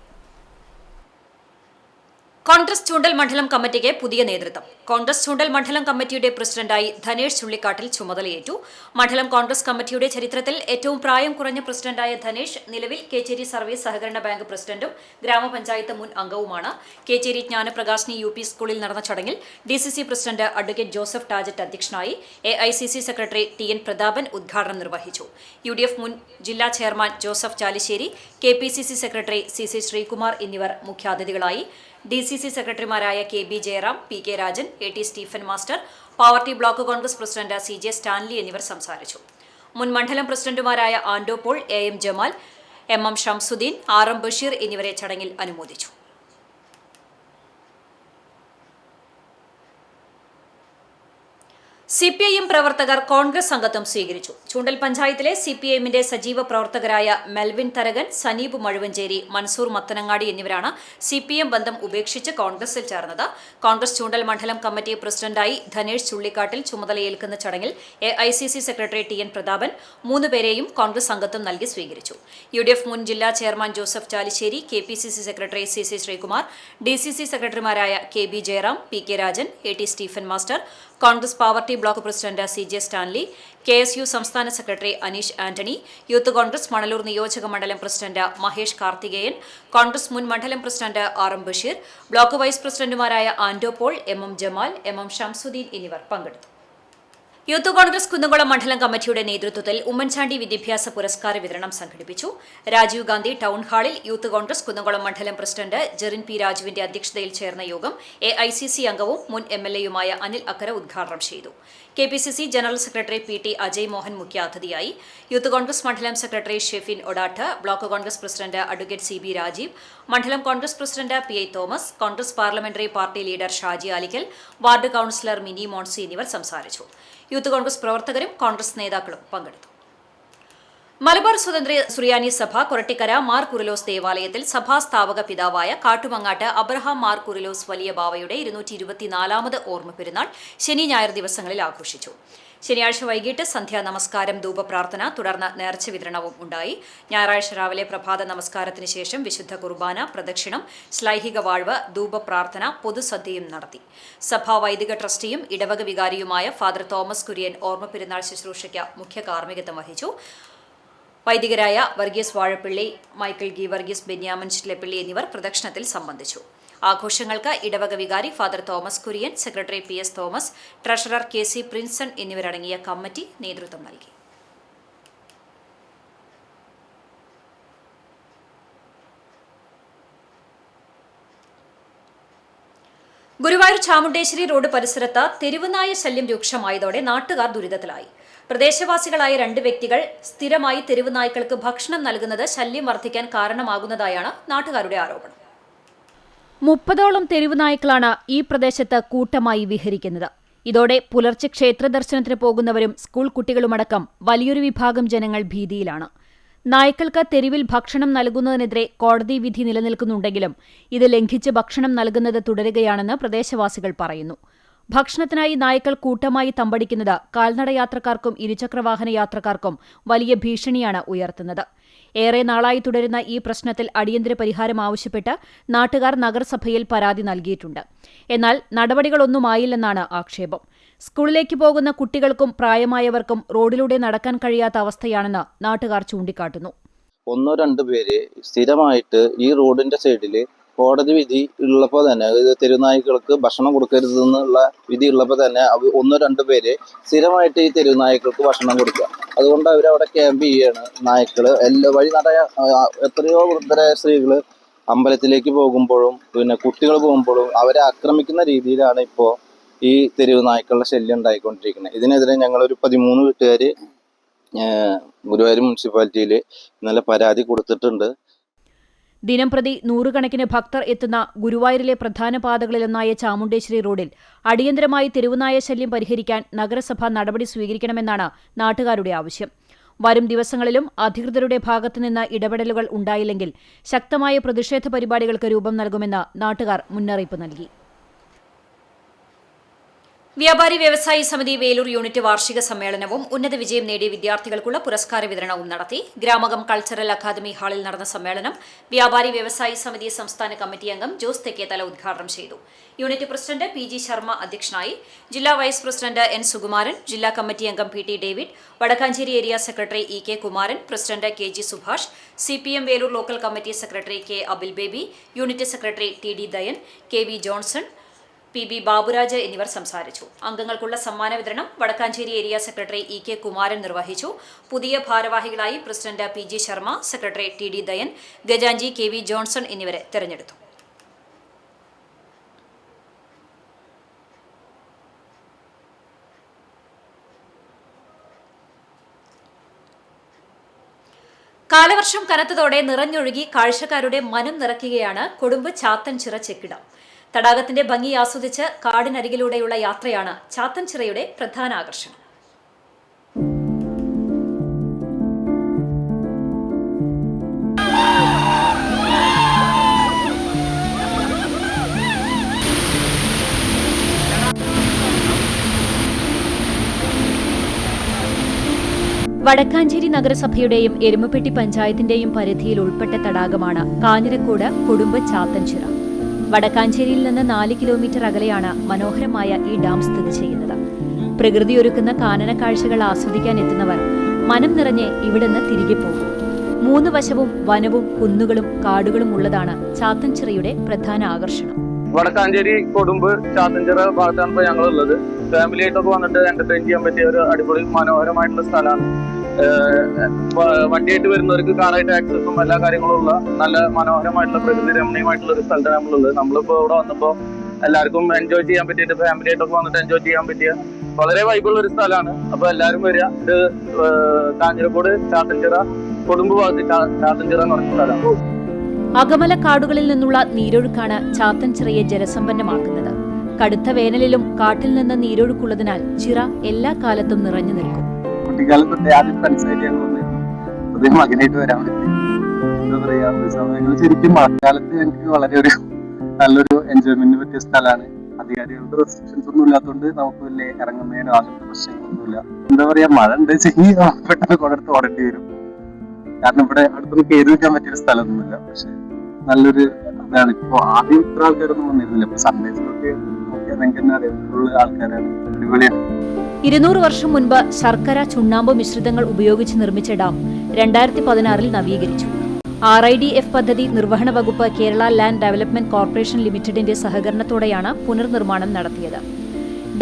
കോൺഗ്രസ് ചൂണ്ടൽ മണ്ഡലം കമ്മിറ്റിക്ക് പുതിയ നേതൃത്വം. കോൺഗ്രസ് ചൂണ്ടൽ മണ്ഡലം കമ്മിറ്റിയുടെ പ്രസിഡന്റായി ധനേഷ് ചുള്ളിക്കാട്ടിൽ ചുമതലയേറ്റു. മണ്ഡലം കോൺഗ്രസ് കമ്മിറ്റിയുടെ ചരിത്രത്തിൽ ഏറ്റവും പ്രായം കുറഞ്ഞ പ്രസിഡന്റായ ധനേഷ് നിലവിൽ കേച്ചേരി സർവീസ് സഹകരണ ബാങ്ക് പ്രസിഡന്റും ഗ്രാമപഞ്ചായത്ത് മുൻ അംഗവുമാണ്. കേച്ചേരി ജ്ഞാനപ്രകാശിനി UP സ്കൂളിൽ നടന്ന ചടങ്ങിൽ DCC പ്രസിഡന്റ് അഡ്വക്കേറ്റ് ജോസഫ് ടാജറ്റ് അധ്യക്ഷനായി. AICC സെക്രട്ടറി TN പ്രതാപൻ ഉദ്ഘാടനം നിർവഹിച്ചു. UDF മുൻ ജില്ലാ chairman Joseph Chalissery, KPCC secretary CC Sreekumar എന്നിവർ മുഖ്യാതിഥികളായി. DCC സെക്രട്ടറിമാരായ KB Jayaram, PK Rajan, AT Stephen master, Pavaratty block Congress president CJ Stanley എന്നിവർ സംസാരിച്ചു. മുൻ മണ്ഡലം പ്രസിഡന്റുമാരായ Ando Paul, AM Jamal, MM Shamsuddin, RM Basheer എന്നിവരെ ചടങ്ങിൽ അനുമോദിച്ചു. CPIM പ്രവർത്തകർ കോൺഗ്രസ് അംഗത്വം സ്വീകരിച്ചു. ചൂണ്ടൽ പഞ്ചായത്തിലെ CPIMന്റെ സജീവ പ്രവർത്തകരായ മെൽവിൻ തരകൻ, സനീബ് മഴുവഞ്ചേരി, മൻസൂർ മത്തനങ്ങാടി എന്നിവരാണ് CPM ബന്ധം ഉപേക്ഷിച്ച് കോൺഗ്രസിൽ ചേർന്നത്. കോൺഗ്രസ് ചൂണ്ടൽ മണ്ഡലം കമ്മിറ്റി പ്രസിഡന്റായി ധനേഷ് ചുള്ളിക്കാട്ടിൽ ചുമതലയേൽക്കുന്ന ചടങ്ങിൽ AICC സെക്രട്ടറി TN പ്രതാപൻ 3 പേരെയും കോൺഗ്രസ് അംഗത്വം നൽകി സ്വീകരിച്ചു. UDF മുൻ ജില്ലാ chairman Joseph Chalissery, KPCC secretary CC Sreekumar, DCC സെക്രട്ടറിമാരായ KB Jayaram, PK Rajan, AT Stephen master, Congress Pavaratty block president CJ Stanley, KSU സംസ്ഥാന secretary Aneesh Antony, youth Congress Manalur നിയോജക മണ്ഡലം പ്രസിഡന്റ് മഹേഷ് കാർത്തികേയൻ, കോൺഗ്രസ് മുൻ മണ്ഡലം president RM Basheer, block vice പ്രസിഡന്റുമാരായ Ando Paul, MM Jamal, MM Shamsuddin എന്നിവർ പങ്കെടുത്തു. യൂത്ത് കോൺഗ്രസ് കുന്നംകുളം മണ്ഡലം കമ്മിറ്റിയുടെ നേതൃത്വത്തിൽ ഉമ്മൻചാണ്ടി വിദ്യാഭ്യാസ പുരസ്കാര വിതരണം സംഘടിപ്പിച്ചു. രാജീവ് ഗാന്ധി ടൗൺ ഹാളിൽ യൂത്ത് കോൺഗ്രസ് കുന്നംകുളം മണ്ഡലം പ്രസിഡന്റ് ജെറിൻ P രാജുവിന്റെ അധ്യക്ഷതയിൽ ചേർന്ന യോഗം AICC അംഗവും മുൻ MLAയുമായ അനിൽ അക്കര ഉദ്ഘാടനം ചെയ്തു. KPCC general secretary PT Ajay Mohan മുഖ്യാതിഥിയായി. യൂത്ത് കോൺഗ്രസ് മണ്ഡലം secretary Shefin Odatt, block Congress president advocate CB Rajeev, മണ്ഡലം Congress president PI Thomas, Congress parliamentary party leader Shaji Alikkal, ward councillor Mini Monsy എന്നിവർ സംസാരിച്ചു. യൂത്ത് കോൺഗ്രസ് പ്രവർത്തകരും കോൺഗ്രസ് നേതാക്കളും പങ്കെടുത്തു. മലബാർ സ്വതന്ത്ര സുറിയാനി സഭ കൊരട്ടിക്കര മാർ കുറിലോസ് ദേവാലയത്തിൽ സഭാസ്ഥാപക പിതാവായ കാട്ടുമങ്ങാട്ട് അബ്രഹാം മാർ കുറിലോസ് വലിയ ബാവയുടെ 224ാമത് ഓർമ്മ പെരുന്നാൾ ശനി ഞായർ ദിവസങ്ങളിൽ ആഘോഷിച്ചു. ശനിയാഴ്ച വൈകിട്ട് സന്ധ്യാ നമസ്കാരം, ധൂപപ്രാർത്ഥന, തുടർന്ന് നേർച്ച വിതരണവും ഉണ്ടായി. ഞായറാഴ്ച രാവിലെ പ്രഭാത നമസ്കാരത്തിന് ശേഷം വിശുദ്ധ കുർബാന, പ്രദക്ഷിണം, ശ്ലൈഹിക വാഴ്വ്, ധൂപപ്രാർത്ഥന, പൊതുസദ്യയും നടത്തി. സഭാ വൈദിക ട്രസ്റ്റിയും ഇടവക വികാരിയുമായ ഫാദർ തോമസ് കുര്യൻ ഓർമ്മ പെരുന്നാൾ ശുശ്രൂഷയ്ക്ക് മുഖ്യ കാർമ്മികത്വം വഹിച്ചു. വൈദികരായ വർഗീസ് വാഴപ്പിള്ളി, മൈക്കിൾ ഗീവർഗീസ്, ബെന്യാമൻ ചിറ്റലപ്പള്ളി എന്നിവർ പ്രദക്ഷിണത്തിൽ സംബന്ധിച്ചു. ആഘോഷങ്ങൾക്ക് ഇടവക വികാരി father Thomas Kurian, secretary PS Thomas, treasurer KC Prinson എന്നിവരടങ്ങിയ കമ്മിറ്റി നേതൃത്വം നൽകി. ഗുരുവായൂർ ചാമുണ്ടേശ്വരി റോഡ് പരിസരത്ത് തെരുവുനായ ശല്യം രൂക്ഷമായതോടെ നാട്ടുകാർ ദുരിതത്തിലായി. പ്രദേശവാസികളായ 2 വ്യക്തികൾ സ്ഥിരമായി തെരുവുനായ്ക്കൾക്ക് ഭക്ഷണം നൽകുന്നത് ശല്യം വർദ്ധിക്കാൻ കാരണമാകുന്നതായാണ് നാട്ടുകാരുടെ ആരോപണം. 30ഓളം തെരുവുനായ്ക്കളാണ് ഈ പ്രദേശത്ത് കൂട്ടമായി വിഹരിക്കുന്നത്. ഇതോടെ പുലർച്ചെ ക്ഷേത്ര ദർശനത്തിന് പോകുന്നവരും സ്കൂൾ കുട്ടികളുമടക്കം വലിയൊരു വിഭാഗം ജനങ്ങൾ ഭീതിയിലാണ്. നായ്ക്കൾക്ക് തെരുവിൽ ഭക്ഷണം നൽകുന്നതിനെതിരെ കോടതി വിധി നിലനിൽക്കുന്നുണ്ടെങ്കിലും ഇത് ലംഘിച്ച് ഭക്ഷണം നൽകുന്നത് തുടരുകയാണെന്ന് പ്രദേശവാസികൾ പറയുന്നു. ഭക്ഷണത്തിനായി നായ്ക്കൾ കൂട്ടമായി തമ്പടിക്കുന്നത് കാൽനടയാത്രക്കാർക്കും ഇരുചക്രവാഹന യാത്രക്കാർക്കും വലിയ ഭീഷണിയാണ് ഉയർത്തുന്നത്. ഏറെ നാളായി തുടരുന്ന ഈ പ്രശ്നത്തിൽ അടിയന്തര പരിഹാരം ആവശ്യപ്പെട്ട് നാട്ടുകാർ നഗരസഭയിൽ പരാതി നൽകിയിട്ടുണ്ട്. എന്നാൽ നടപടികളൊന്നുമായില്ലെന്നാണ് ആക്ഷേപം. സ്കൂളിലേക്ക് പോകുന്ന കുട്ടികൾക്കും പ്രായമായവർക്കും റോഡിലൂടെ നടക്കാൻ കഴിയാത്ത അവസ്ഥയാണെന്ന് നാട്ടുകാർ ചൂണ്ടിക്കാട്ടുന്നു. 1-2 പേര് സ്ഥിരമായിട്ട് ഈ റോഡിന്റെ സൈഡിൽ കോടതി വിധി ഉള്ളപ്പോൾ തന്നെ തെരുവുനായ്ക്കൾക്ക് ഭക്ഷണം കൊടുക്കരുതെന്നുള്ള വിധി ഉള്ളപ്പോൾ തന്നെ 1-2 പേര് സ്ഥിരമായിട്ട് ഈ തെരുവുനായ്ക്കൾക്ക് ഭക്ഷണം കൊടുക്കുക. അതുകൊണ്ട് അവരവിടെ ക്യാമ്പ് ചെയ്യാണ്. നായ്ക്കള് വഴി നടയ എത്രയോ വൃദ്ധരായ സ്ത്രീകള് അമ്പലത്തിലേക്ക് പോകുമ്പോഴും പിന്നെ കുട്ടികൾ പോകുമ്പോഴും അവരെ ആക്രമിക്കുന്ന രീതിയിലാണ് ഇപ്പോൾ ഈ തെരുവ് നായ്ക്കളുടെ ശല്യം ഉണ്ടായിക്കൊണ്ടിരിക്കുന്നത്. ഇതിനെതിരെ ഞങ്ങളൊരു 13 വീട്ടുകാർ ഗുരുവായൂർ മുനിസിപ്പാലിറ്റിയിൽ ഇന്നലെ പരാതി കൊടുത്തിട്ടുണ്ട്. ദിനംപ്രതി 100 കണക്കിന് ഭക്തർ എത്തുന്ന ഗുരുവായൂരിലെ പ്രധാന പാതകളിലൊന്നായ ചാമുണ്ടേശ്വരി റോഡിൽ അടിയന്തരമായി തെരുവുനായ ശല്യം പരിഹരിക്കാൻ നഗരസഭ നടപടി സ്വീകരിക്കണമെന്നാണ് നാട്ടുകാരുടെ ആവശ്യം. വരും ദിവസങ്ങളിലും അധികൃതരുടെ ഭാഗത്തുനിന്ന് ഇടപെടലുകൾ ഉണ്ടായില്ലെങ്കിൽ ശക്തമായ പ്രതിഷേധ പരിപാടികൾക്ക് രൂപം നൽകുമെന്ന് നാട്ടുകാർ മുന്നറിയിപ്പ് നൽകി. വ്യാപാരി വ്യവസായി സമിതി വേലൂർ യൂണിറ്റ് വാർഷിക സമ്മേളനവും ഉന്നത വിജയം നേടിയ വിദ്യാർത്ഥികൾക്കുള്ള പുരസ്കാര വിതരണവും നടത്തി. ഗ്രാമകം കൾച്ചറൽ അക്കാദമി ഹാളിൽ നടന്ന സമ്മേളനം വ്യാപാരി വ്യവസായി സമിതി സംസ്ഥാന കമ്മിറ്റി അംഗം ജോസ് തെക്കേത്തല ഉദ്ഘാടനം ചെയ്തു. Unit president P G Sharma അധ്യക്ഷനായി. ജില്ലാ വൈസ് പ്രസിഡന്റ് എൻ സുകുമാരൻ, ജില്ലാ കമ്മിറ്റി അംഗം P T David, Vadakkanchery area secretary E K Kumaran, president K G Subhash, CPM Veloor local committee secretary K Abil Baby, unit secretary T D Dayan, K V Johnson, P B Baburaj എന്നിവർ സംസാരിച്ചു. അംഗങ്ങൾക്കുള്ള സമ്മാന വിതരണം Vadakkanchery area secretary E K Kumaran നിർവഹിച്ചു. പുതിയ ഭാരവാഹികളായി president P G Sharma, secretary T D ദയൻ, ഗജാഞ്ചി K V Johnson എന്നിവരെ തെരഞ്ഞെടുത്തു. കാലവർഷം കനത്തതോടെ നിറഞ്ഞൊഴുകി കാഴ്ചക്കാരുടെ മനം നിറയ്ക്കുകയാണ് കൊടുമ്പ് ചാത്തൻചിറ ചെക്കിടം. തടാകത്തിന്റെ ഭംഗി ആസ്വദിച്ച് കാടിനരികിലൂടെയുള്ള യാത്രയാണ് ചാത്തൻചിറയുടെ പ്രധാന ആകർഷണം. വടക്കാഞ്ചേരി നഗരസഭയുടെയും എരുമപ്പെട്ടി പഞ്ചായത്തിന്റെയും പരിധിയിൽ ഉൾപ്പെട്ട തടാകമാണ് കാഞ്ഞിരക്കോട് കൊടുമ്പ് ചാത്തൻചിറ. വടക്കാഞ്ചേരിയിൽ നിന്ന് 4 കിലോമീറ്റർ അകലെയാണ് മനോഹരമായ ഈ ഡാം സ്ഥിതി ചെയ്യുന്നത്. പ്രകൃതിയൊരുക്കുന്ന കാനന കാഴ്ചകൾ ആസ്വദിക്കാൻ എത്തുന്നവർ മനം നിറഞ്ഞ് ഇവിടുന്ന് തിരികെ പോകും. 3 വശവും വനവും കുന്നുകളും കാടുകളും ഉള്ളതാണ് ചാത്തൻചിറയുടെ പ്രധാന ആകർഷണം. വടക്കാഞ്ചേരി കൊടുമ്പ് ചാത്തൻചിറ ഭാഗത്താണ് ഇപ്പോൾ ഞങ്ങളുള്ളത്. ഫാമിലി ആയിട്ടൊക്കെ വന്നിട്ട് എന്റർടൈൻ ചെയ്യാൻ പറ്റിയ ഒരു അടിപൊളി മനോഹരമായിട്ടുള്ള സ്ഥലമാണ്. വണ്ടിയായിട്ട് വരുന്നവർക്ക് കാറായിട്ട് ആക്സസും എല്ലാ കാര്യങ്ങളും ഉള്ള നല്ല മനോഹരമായിട്ടുള്ള പ്രകൃതി രമണീയമായിട്ടുള്ള ഒരു സ്ഥലത്താണ് നമ്മളുള്ളത്. നമ്മളിപ്പോൾ ഇവിടെ വന്നപ്പോൾ എല്ലാവർക്കും എൻജോയ് ചെയ്യാൻ പറ്റിയിട്ട് ഫാമിലി ആയിട്ടൊക്കെ വന്നിട്ട് എൻജോയ് ചെയ്യാൻ പറ്റിയ വളരെ വൈബുള്ള ഒരു സ്ഥലമാണ്. അപ്പൊ എല്ലാവരും വരിക. ഇത് കാഞ്ഞിരക്കോട് ചാത്തൻചിറ കൊടുമ്പ് ഭാഗത്ത് ചാത്തൻചിറ എന്ന് പറഞ്ഞ സ്ഥലമാണ്. അകമല കാടുകളിൽ നിന്നുള്ള നീരൊഴുക്കാണ് ചാത്തൻചിറയെ ജലസമ്പന്നമാക്കുന്നത്. കടുത്ത വേനലിലും കാട്ടിൽ നിന്ന് നീരൊഴുക്കുള്ളതിനാൽ ചിറ എല്ലാ കാലത്തും നിറഞ്ഞു നിൽക്കും. കുട്ടിക്കാലം തൊട്ടേ ആദ്യം ഫ്രണ്ട്സായിട്ട് ഞങ്ങൾ വന്നിരുന്നു. അതേ മകനായിട്ട് വരാൻ പറ്റി. എന്താ പറയാ, സമയങ്ങൾ ശരിക്കും മഴക്കാലത്ത് ഞങ്ങൾക്ക് വളരെ ഒരു നല്ലൊരു എൻജോയ്മെന്റിന് പറ്റിയ സ്ഥലമാണ്. അധികാരികളുടെ റെസ്ട്രിക്ഷൻസ് ഒന്നും ഇല്ലാത്തതുകൊണ്ട് നമുക്ക് വലിയ ഇറങ്ങുന്നതിനോ അങ്ങനത്തെ പ്രശ്നങ്ങളൊന്നുമില്ല. എന്താ പറയാ, മഴ ഉണ്ട് വെച്ചെങ്കിൽ പെട്ടെന്ന് കൊടടുത്ത് ഓടേണ്ടി വരും. കാരണം ഇവിടെ അടുത്തൊന്നും കയറി വെക്കാൻ പറ്റിയൊരു സ്ഥലമൊന്നുമില്ല. പക്ഷെ നല്ലൊരു ഇതാണ്. ഇപ്പൊ ആദ്യം ഇത്ര ആൾക്കാരൊന്നും വന്നിരുന്നില്ല. ഇപ്പൊ സൺഡേസിലൊക്കെ നോക്കിയാൽ നിങ്ങൾക്ക് തന്നെ അറിയാം, ഫുള്ള് ആൾക്കാരാണ്. അടിപൊളിയാണ്. 200 വർഷം മുൻപ് ശർക്കര ചുണ്ണാമ്പ് മിശ്രിതങ്ങൾ ഉപയോഗിച്ച് നിർമ്മിച്ച ഡാം 2016 നവീകരിച്ചു. RIDF പദ്ധതി നിർവഹണ വകുപ്പ് കേരള ലാൻഡ് ഡെവലപ്മെന്റ് കോർപ്പറേഷൻ ലിമിറ്റഡിന്റെ സഹകരണത്തോടെയാണ് പുനർനിർമ്മാണം നടത്തിയത്.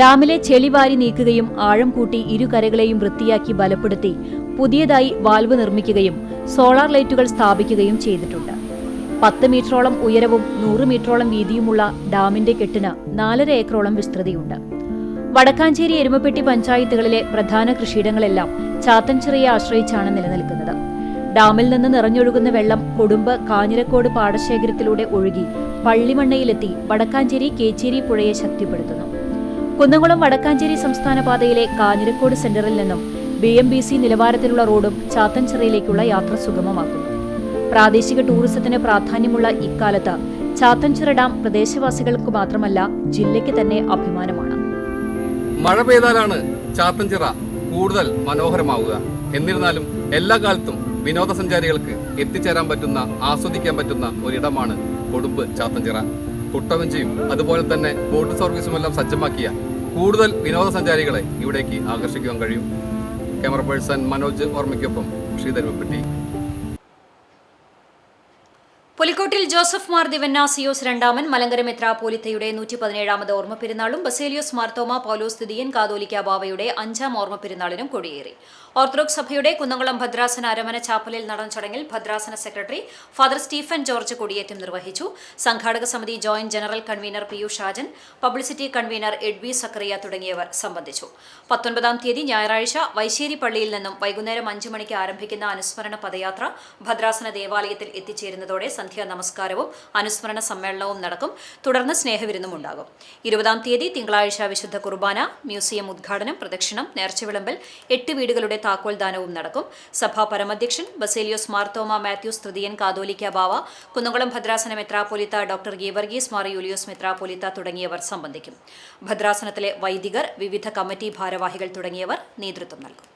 ഡാമിലെ ചെളി വാരി നീക്കുകയും ആഴം കൂട്ടി ഇരുകരകളെയും വൃത്തിയാക്കി ബലപ്പെടുത്തി പുതിയതായി വാൽവ് നിർമ്മിക്കുകയും സോളാർ ലൈറ്റുകൾ സ്ഥാപിക്കുകയും ചെയ്തിട്ടുണ്ട്. 10 മീറ്ററോളം ഉയരവും 100 മീറ്ററോളം വീതിയുമുള്ള ഡാമിന്റെ കെട്ടിന് 4.5 ഏക്കറോളം വിസ്തൃതിയുണ്ട്. വടക്കാഞ്ചേരി എരുമപ്പെട്ടി പഞ്ചായത്തുകളിലെ പ്രധാന കൃഷിയിടങ്ങളെല്ലാം ചാത്തൻചിറയെ ആശ്രയിച്ചാണ് നിലനിൽക്കുന്നത്. ഡാമിൽ നിന്ന് നിറഞ്ഞൊഴുകുന്ന വെള്ളം കൊടുമ്പ് കാഞ്ഞിരക്കോട് പാടശേഖരത്തിലൂടെ ഒഴുകി പള്ളിമണ്ണയിലെത്തി വടക്കാഞ്ചേരി കേച്ചേരി പുഴയെ ശക്തിപ്പെടുത്തുന്നു. കുന്നംകുളം വടക്കാഞ്ചേരി സംസ്ഥാന പാതയിലെ കാഞ്ഞിരക്കോട് സെന്ററിൽ നിന്നും BMBC നിലവാരത്തിലുള്ള റോഡും ചാത്തൻചിറയിലേക്കുള്ള യാത്ര സുഗമമാക്കുന്നു. പ്രാദേശിക ടൂറിസത്തിന് പ്രാധാന്യമുള്ള ഇക്കാലത്ത് ചാത്തൻചിറ ഡാം പ്രദേശവാസികൾക്ക് മാത്രമല്ല ജില്ലയ്ക്ക് തന്നെ അഭിമാനമാണ്. മഴ പെയ്താലാണ് ചാത്തൻചിറ കൂടുതൽ മനോഹരമാവുക. എന്നിരുന്നാലും എല്ലാ കാലത്തും വിനോദസഞ്ചാരികൾക്ക് എത്തിച്ചേരാൻ പറ്റുന്ന, ആസ്വദിക്കാൻ പറ്റുന്ന ഒരിടമാണ് കൊടുമ്പ് ചാത്തൻചിറ. കുട്ടവഞ്ചിയും അതുപോലെ തന്നെ ബോട്ട് സർവീസുമെല്ലാം സജ്ജമാക്കിയ കൂടുതൽ വിനോദസഞ്ചാരികളെ ഇവിടേക്ക് ആകർഷിക്കാൻ കഴിയും. ക്യാമറ പേഴ്സൺ മനോജ് ഓർമ്മയ്ക്കൊപ്പം ശ്രീധർമ്മപ്പെട്ടി. പുലിക്കോട്ടിൽ ജോസഫ് മാർ ദിവന്നാസിയോസ് രണ്ടാമൻ മലങ്കര മെത്രാപ്പോലിത്തയുടെ 117ാമത് ഓർമ്മ പെരുന്നാളും ബസേലിയോസ് മാർത്തോമ പൗലോസ് ദ്വിതീയൻ കാതോലിക്ക ബാവയുടെ 5ാം ഓർമ്മ പെരുന്നാളിനും കൊടിയേറി. ഓർത്തഡോക്സ് സഭയുടെ കുന്നംകുളം ഭദ്രാസന അരമന ചാപ്പലിൽ നടന്ന ചടങ്ങിൽ ഭദ്രാസന സെക്രട്ടറി ഫാദർ സ്റ്റീഫൻ ജോർജ് കൊടിയേറ്റം നിർവഹിച്ചു. സംഘാടക സമിതി joint general convener Piyush Shajan, publicity convener Edvi Zachariah തുടങ്ങിയവർ സംബന്ധിച്ചു. 19-ാം തീയതി ഞായറാഴ്ച വൈശ്ശേരി പള്ളിയിൽ നിന്നും വൈകുന്നേരം 5 മണിക്ക് ആരംഭിക്കുന്ന അനുസ്മരണ പദയാത്ര ഭദ്രാസന ദേവാലയത്തിൽ എത്തിച്ചേരുന്നതോടെ സന്ധ്യാ നമസ്കാരവും അനുസ്മരണ സമ്മേളനവും നടക്കും. തുടർന്ന് സ്നേഹവിരുന്നും ഉണ്ടാകും. 20-ാം തീയതി തിങ്കളാഴ്ച വിശുദ്ധ കുർബാന, മ്യൂസിയം ഉദ്ഘാടനം, പ്രദക്ഷിണം, നേർച്ചവിളമ്പൽ, 8 വീടുകളുടെ താക്കോൽദാനവും നടക്കും. സഭാ പരമാധ്യക്ഷൻ ബസേലിയോസ് മാർത്തോമ മാത്യൂസ് തൃതീയൻ കാതോലിക്ക ബാവ, കുന്നംകുളം ഭദ്രാസന മെത്രാപ്പൊലീത്ത ഡോക്ടർ ഗീവർഗീസ് മാർ യൂലിയോസ് മെത്രാപ്പൊലീത്ത തുടങ്ങിയവർ സംബന്ധിക്കും. ഭദ്രാസനത്തിലെ വൈദികർ, വിവിധ കമ്മിറ്റി ഭാരവാഹികൾ തുടങ്ങിയവർ നേതൃത്വം നൽകും.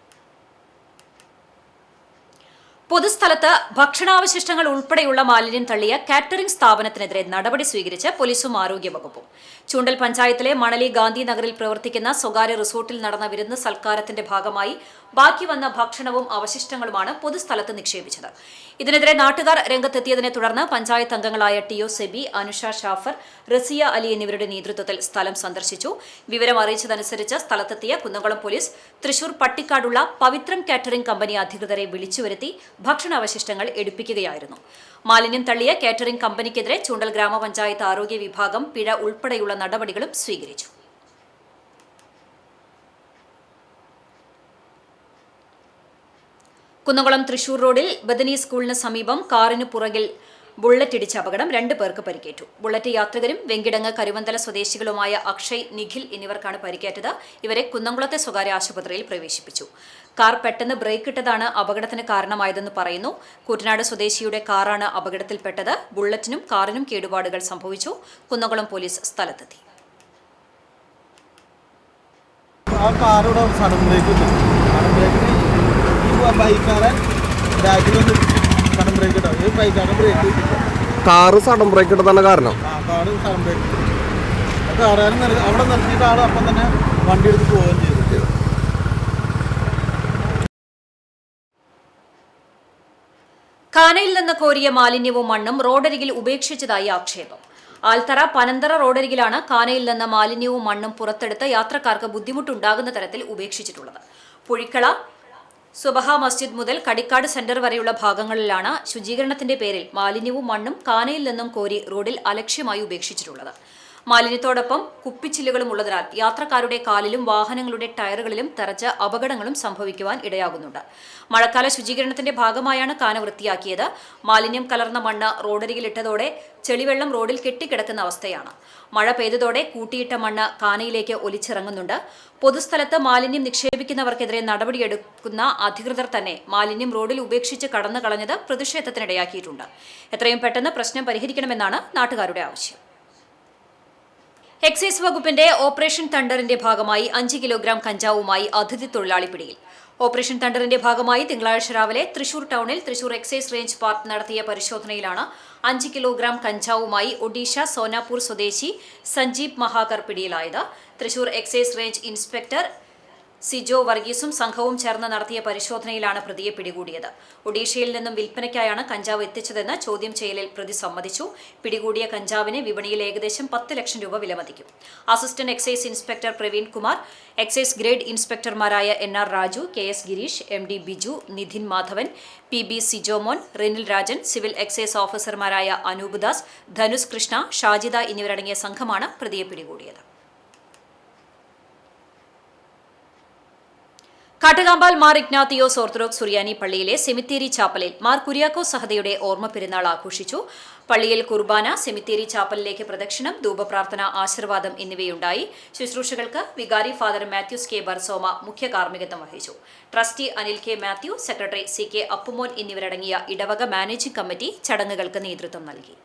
പൊതുസ്ഥലത്ത് ഭക്ഷണാവശിഷ്ടങ്ങൾ ഉൾപ്പെടെയുള്ള മാലിന്യം തള്ളിയ കാറ്ററിംഗ് സ്ഥാപനത്തിനെതിരെ നടപടി സ്വീകരിച്ച് പോലീസും ആരോഗ്യവകുപ്പും. ചൂണ്ടൽ പഞ്ചായത്തിലെ മണലി ഗാന്ധി നഗറിൽ പ്രവർത്തിക്കുന്ന സ്വകാര്യ റിസോർട്ടിൽ നടന്ന വിരുന്ന് സൽക്കാരത്തിന്റെ ഭാഗമായി ബാക്കി വന്ന ഭക്ഷണവും അവശിഷ്ടങ്ങളുമാണ് പൊതുസ്ഥലത്ത് നിക്ഷേപിച്ചത്. ഇതിനെതിരെ നാട്ടുകാർ രംഗത്തെത്തിയതിനെ തുടർന്ന് പഞ്ചായത്ത് അംഗങ്ങളായ ടി.ഒ. സെബി, അനുഷ ഷാഫർ, റസിയ അലി എന്നിവരുടെ നേതൃത്വത്തിൽ സ്ഥലം സന്ദർശിച്ചു. വിവരം അറിയിച്ചതനുസരിച്ച് സ്ഥലത്തെത്തിയ കുന്നംകുളം പോലീസ് തൃശൂർ പട്ടിക്കാടുള്ള പവിത്രം കാറ്ററിംഗ് കമ്പനി അധികൃതരെ വിളിച്ചുവരുത്തി ഭക്ഷണാവശിഷ്ടങ്ങൾ എടുപ്പിക്കുകയായിരുന്നു. മാലിന്യം തള്ളിയ കാറ്ററിംഗ് കമ്പനിക്കെതിരെ ചൂണ്ടൽ ഗ്രാമപഞ്ചായത്ത് ആരോഗ്യ വിഭാഗം പിഴ ഉൾപ്പെടെയുള്ള നടപടികളും സ്വീകരിച്ചു. കുന്നംകുളം തൃശൂർ റോഡിൽ ബദനി സ്കൂളിന് സമീപം കാറിന് പുറകിൽ ബുള്ളറ്റ് ഇടിച്ച അപകടം 2 പേർക്ക് പരിക്കേറ്റു. ബുള്ളറ്റ് യാത്രികരും വെങ്കിടങ്ങ് കരുവന്തല സ്വദേശികളുമായ അക്ഷയ്, നിഖിൽ എന്നിവർക്കാണ് പരിക്കേറ്റത്. ഇവരെ കുന്നംകുളത്തെ സ്വകാര്യ ആശുപത്രിയിൽ പ്രവേശിപ്പിച്ചു. കാർ പെട്ടെന്ന് ബ്രേക്ക് ഇട്ടതാണ് അപകടത്തിന് കാരണമായതെന്ന് പറയുന്നു. കൂറ്റനാട് സ്വദേശിയുടെ കാറാണ് അപകടത്തിൽപ്പെട്ടത്. ബുള്ളറ്റിനും കാറിനും കേടുപാടുകൾ സംഭവിച്ചു. കുന്നംകുളം പോലീസ് സ്ഥലത്തെത്തി. കാറ് സഡൻ ബ്രേക്ക് ഇട്ടതാണ് കാരണം. അവിടെ നിർത്തിയിട്ട് ആൾ അപ്പം തന്നെ വണ്ടി എടുത്ത് പോവുകയും ചെയ്തു. കാനയിൽ നിന്ന് കോരിയ മാലിന്യവും മണ്ണും റോഡരികിൽ ഉപേക്ഷിച്ചതായി ആക്ഷേപം. ആൽത്തറ പനന്തറ റോഡരികിലാണ് കാനയിൽ നിന്ന് മാലിന്യവും മണ്ണും പുറത്തെടുത്ത് യാത്രക്കാർക്ക് ബുദ്ധിമുട്ടുണ്ടാകുന്ന തരത്തിൽ ഉപേക്ഷിച്ചിട്ടുള്ളത്. പുഴിക്കള സുബഹ മസ്ജിദ് മുതൽ കടിക്കാട് സെന്റർ വരെയുള്ള ഭാഗങ്ങളിലാണ് ശുചീകരണത്തിന്റെ പേരിൽ മാലിന്യവും മണ്ണും കാനയിൽ നിന്നും കോരി റോഡിൽ അലക്ഷ്യമായി ഉപേക്ഷിച്ചിട്ടുള്ളത്. മാലിന്യത്തോടൊപ്പം കുപ്പിച്ചില്ലുകളും ഉള്ളതിനാൽ യാത്രക്കാരുടെ കാലിലും വാഹനങ്ങളുടെ ടയറുകളിലും തെറിച്ച് അപകടങ്ങളും സംഭവിക്കുവാൻ ഇടയാകുന്നുണ്ട്. മഴക്കാല ശുചീകരണത്തിന്റെ ഭാഗമായാണ് കാന വൃത്തിയാക്കിയത്. മാലിന്യം കലർന്ന മണ്ണ് റോഡരികിലിട്ടതോടെ ചെളിവെള്ളം റോഡിൽ കെട്ടിക്കിടക്കുന്ന അവസ്ഥയാണ്. മഴ പെയ്തതോടെ കൂട്ടിയിട്ട മണ്ണ് കാനയിലേക്ക് ഒലിച്ചിറങ്ങുന്നുണ്ട്. പൊതുസ്ഥലത്ത് മാലിന്യം നിക്ഷേപിക്കുന്നവർക്കെതിരെ നടപടിയെടുക്കുന്ന അധികൃതർ തന്നെ മാലിന്യം റോഡിൽ ഉപേക്ഷിച്ച് കടന്നു കളഞ്ഞത് പ്രതിഷേധത്തിനിടയാക്കിയിട്ടുണ്ട്. എത്രയും പെട്ടെന്ന് പ്രശ്നം പരിഹരിക്കണമെന്നാണ് നാട്ടുകാരുടെ ആവശ്യം. എക്സൈസ് വകുപ്പിന്റെ ഓപ്പറേഷൻ തണ്ടറിന്റെ ഭാഗമായി 5 കിലോഗ്രാം കഞ്ചാവുമായി അതിഥി തൊഴിലാളി പിടിയിൽ. ഓപ്പറേഷൻ തണ്ടറിന്റെ ഭാഗമായി തിങ്കളാഴ്ച രാവിലെ തൃശൂർ ടൗണിൽ തൃശൂർ എക്സൈസ് റേഞ്ച് പാർക്ക് നടത്തിയ പരിശോധനയിലാണ് 5 കിലോഗ്രാം കഞ്ചാവുമായി ഒഡീഷ സോനാപൂർ സ്വദേശി സഞ്ജീപ് മഹാകർ പിടിയിലായത്. Thrissur excise range inspector Sijo വർഗീസും സംഘവും ചേർന്ന് നടത്തിയ പരിശോധനയിലാണ് പ്രതിയെ പിടികൂടിയത്. ഒഡീഷയിൽ നിന്നും വിൽപ്പനയ്ക്കായാണ് കഞ്ചാവ് എത്തിച്ചതെന്ന് ചോദ്യം ചെയ്യലിൽ പ്രതി സമ്മതിച്ചു. പിടികൂടിയ കഞ്ചാവിന് വിപണിയിൽ ഏകദേശം 10 ലക്ഷം രൂപ വിലമതിക്കും. Assistant excise inspector Praveen Kumar, excise grade ഇൻസ്പെക്ടർമാരായ NR Raju, KS Gireesh, MD Biju, Nidhin Madhavan, PB Sijomon, Rinil Rajan, civil excise ഓഫീസർമാരായ അനൂപ് ദാസ്, ധനുസ് കൃഷ്ണ, ഷാജിദ എന്നിവരടങ്ങിയ സംഘമാണ് പ്രതിയെ പിടികൂടിയത്. കാട്ടുകാമ്പാൽ മാർ ഇഗ്നാത്തിയോസ് ഓർത്തഡോക്സ് സുറിയാനി പള്ളിയിലെ സെമിത്തേരി ചാപ്പലിൽ മാർ കുര്യാക്കോസ് സഹദയുടെ ഓർമ്മ പെരുന്നാൾ ആഘോഷിച്ചു. പള്ളിയിൽ കുർബാന, സെമിത്തേരി ചാപ്പലിലേക്ക് പ്രദക്ഷിണം, ധൂപപ്രാർത്ഥന, ആശീർവാദം എന്നിവയുണ്ടായി. ശുശ്രൂഷകൾക്ക് വികാരി ഫാദർ മാത്യൂസ് K ബർസോമ മുഖ്യ കാർമ്മികത്വം വഹിച്ചു. Trustee Anil K Mathew, secretary CK Appumon എന്നിവരടങ്ങിയ ഇടവക മാനേജിംഗ് കമ്മിറ്റി ചടങ്ങുകൾക്ക് നേതൃത്വം നൽകി.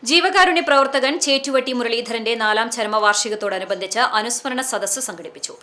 ജീവകാരുണ്യ പ്രവർത്തകൻ ചേറ്റുവട്ടി മുരളീധരന്റെ 4ാം ചരമവാർഷികത്തോടനുബന്ധിച്ച് അനുസ്മരണ സദസ്സ് സംഘടിപ്പിച്ചു.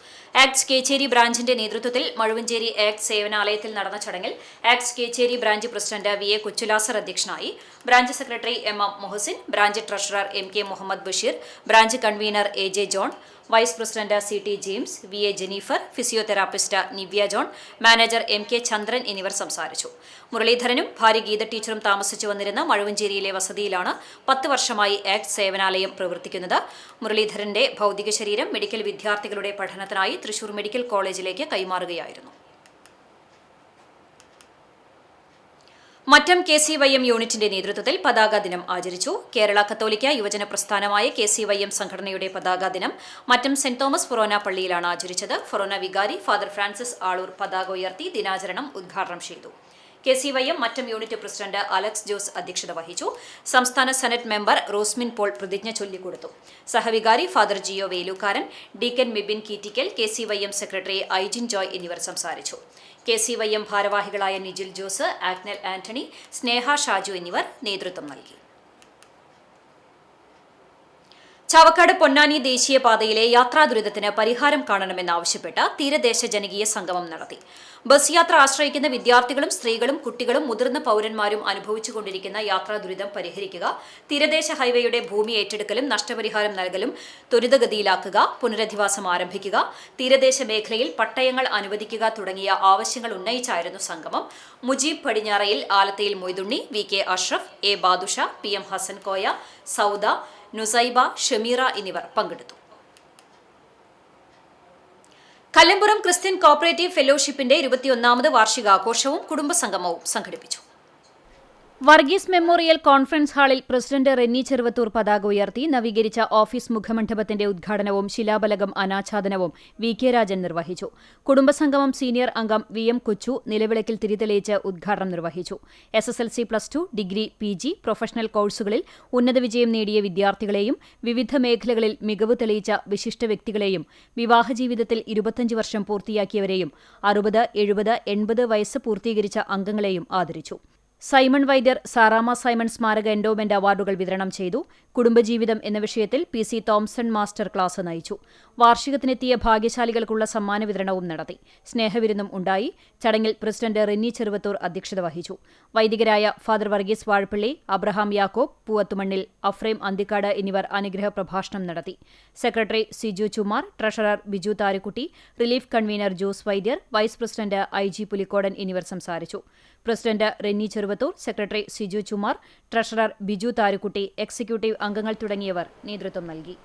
ആക്ട്സ് കേച്ചേരി ബ്രാഞ്ചിന്റെ നേതൃത്വത്തിൽ മഴുവഞ്ചേരി ആക്ട്സ് സേവനാലയത്തിൽ നടന്ന ചടങ്ങിൽ ACTS Kechery branch president VA Kochulazar അധ്യക്ഷനായി. Branch secretary MM Mohsin, branch treasurer MK Muhammad Basheer, branch convener AJ John, vice president CT James, VA Jennifer, physiotherapist Nivya John, manager MK Chandran എന്നിവർ സംസാരിച്ചു. മുരളീധരനും ഭാര്യ ഗീത ടീച്ചറും താമസിച്ചു വന്നിരുന്ന മഴുവഞ്ചേരിയിലെ വസതിയിലാണ് 10 വർഷമായി ആക്ട്സ് സേവനാലയം പ്രവർത്തിക്കുന്നത്. മുരളീധരന്റെ ഭൗതിക ശരീരം മെഡിക്കൽ വിദ്യാർത്ഥികളുടെ പഠനത്തിനായി തൃശൂർ മെഡിക്കൽ കോളേജിലേക്ക് കൈമാറുകയായിരുന്നു. മറ്റം KCYM യൂണിറ്റിന്റെ നേതൃത്വത്തിൽ പതാക ദിനം ആചരിച്ചു. കേരള കത്തോലിക്ക യുവജന പ്രസ്ഥാനമായ KCYM സംഘടനയുടെ പതാക ദിനം മറ്റം സെന്റ് തോമസ് ഫൊറോന പള്ളിയിലാണ് ആചരിച്ചത്. ഫൊറോന വികാരി ഫാദർ ഫ്രാൻസിസ് ആളൂർ പതാക ഉയർത്തി ദിനാചരണം ഉദ്ഘാടനം ചെയ്തു. KCYM Mattom unit president Alex Jose അധ്യക്ഷത വഹിച്ചു. സംസ്ഥാന സെനറ്റ് മെമ്പർ റോസ്മിൻ പോൾ പ്രതിജ്ഞ ചൊല്ലിക്കൊടുത്തു. സഹവികാരി father Jio Velookaran, deacon Mibin Keettikkal, KCYM secretary Aijin Joy എന്നിവർ സംസാരിച്ചു. KCYM ഭാരവാഹികളായ നിജിൽ ജോസ്, ആഗ്നൽ ആന്റണി, സ്നേഹ ഷാജു എന്നിവർ നേതൃത്വം നൽകി. ചാവക്കാട് പൊന്നാനി ദേശീയപാതയിലെ യാത്രാ ദുരിതത്തിന് പരിഹാരം കാണണമെന്നാവശ്യപ്പെട്ട് തീരദേശ ജനകീയ സംഗമം നടത്തി. ബസ് യാത്ര ആശ്രയിക്കുന്ന വിദ്യാർത്ഥികളും സ്ത്രീകളും കുട്ടികളും മുതിർന്ന പൌരന്മാരും അനുഭവിച്ചുകൊണ്ടിരിക്കുന്ന യാത്രാ ദുരിതം പരിഹരിക്കുക, തീരദേശ ഹൈവേയുടെ ഭൂമി ഏറ്റെടുക്കലും നഷ്ടപരിഹാരം നൽകലും ത്വരിതഗതിയിലാക്കുക, പുനരധിവാസം ആരംഭിക്കുക, തീരദേശ മേഖലയിൽ പട്ടയങ്ങൾ അനുവദിക്കുക തുടങ്ങിയ ആവശ്യങ്ങൾ ഉന്നയിച്ചായിരുന്നു സംഗമം. Mujeeb പടിഞ്ഞാറയിൽ, ആലത്തയിൽ Moythunni, VK Ashraf, A Badusha, PM Hasan Koya, Sauda, Nusaiba, Shameera എന്നിവർ പങ്കെടുത്തു. കല്ലമ്പുറം ക്രിസ്ത്യൻ കോപ്പറേറ്റീവ് ഫെലോഷിപ്പിന്റെ 21ാമത് വാർഷികാഘോഷവും കുടുംബസംഗമവും സംഘടിപ്പിച്ചു. വർഗീസ് മെമ്മോറിയൽ കോൺഫറൻസ് ഹാളിൽ പ്രസിഡന്റ് റെന്നി ചെറുവത്തൂർ പതാക ഉയർത്തി നവീകരിച്ച ഓഫീസ് മുഖമണ്ഡപത്തിന്റെ ഉദ്ഘാടനവും ശിലാഫലകം അനാച്ഛാദനവും VK രാജൻ നിർവഹിച്ചു. കുടുംബസംഗമം സീനിയർ അംഗം VM കൊച്ചു നിലവിളക്കിൽ തിരിതെളിയിച്ച് ഉദ്ഘാടനം നിർവഹിച്ചു. SSLC+2, ഡിഗ്രി, PG, പ്രൊഫഷണൽ കോഴ്സുകളിൽ ഉന്നത വിജയം നേടിയ വിദ്യാർത്ഥികളെയും വിവിധ മേഖലകളിൽ മികവ് തെളിയിച്ച വിശിഷ്ട വ്യക്തികളെയും വിവാഹജീവിതത്തിൽ 25 വർഷം പൂർത്തിയാക്കിയവരെയും 60, 70, 80 വയസ്സ് പൂർത്തീകരിച്ച അംഗങ്ങളെയും ആദരിച്ചു. സൈമൺ വൈദ്യർ, സാറാമ സൈമൺ സ്മാരക എൻഡോമെന്റ് അവാർഡുകൾ വിതരണം ചെയ്തു. കുടുംബജീവിതം എന്ന വിഷയത്തിൽ PC തോംസൺ മാസ്റ്റർ ക്ലാസ് നയിച്ചു. വാർഷികത്തിനെത്തിയ ഭാഗ്യശാലികൾക്കുള്ള സമ്മാന വിതരണവും നടത്തി. സ്നേഹവിരുന്നും ഉണ്ടായി. ചടങ്ങിൽ പ്രസിഡന്റ് റെന്നി ചെറുവത്തൂർ അധ്യക്ഷത വഹിച്ചു. വൈദികരായ ഫാദർ വർഗീസ് വാഴപ്പള്ളി, അബ്രഹാം യാക്കോബ്, പൂവത്തുമണ്ണിൽ, അഫ്രേം അന്തിക്കാട് എന്നിവർ അനുഗ്രഹ പ്രഭാഷണം നടത്തി. Secretary Siju Chumar, treasurer Biju Tharakkutty, relief convener Jose Vaidyar, vice president IG Pulikodan എന്നിവർ സംസാരിച്ചു. President Renny Cheruvathur, secretary Siju Chumar, treasurer Biju Tharakkutty, executive അംഗങ്ങൾ തുടങ്ങിയവർ നേതൃത്വം നൽകി.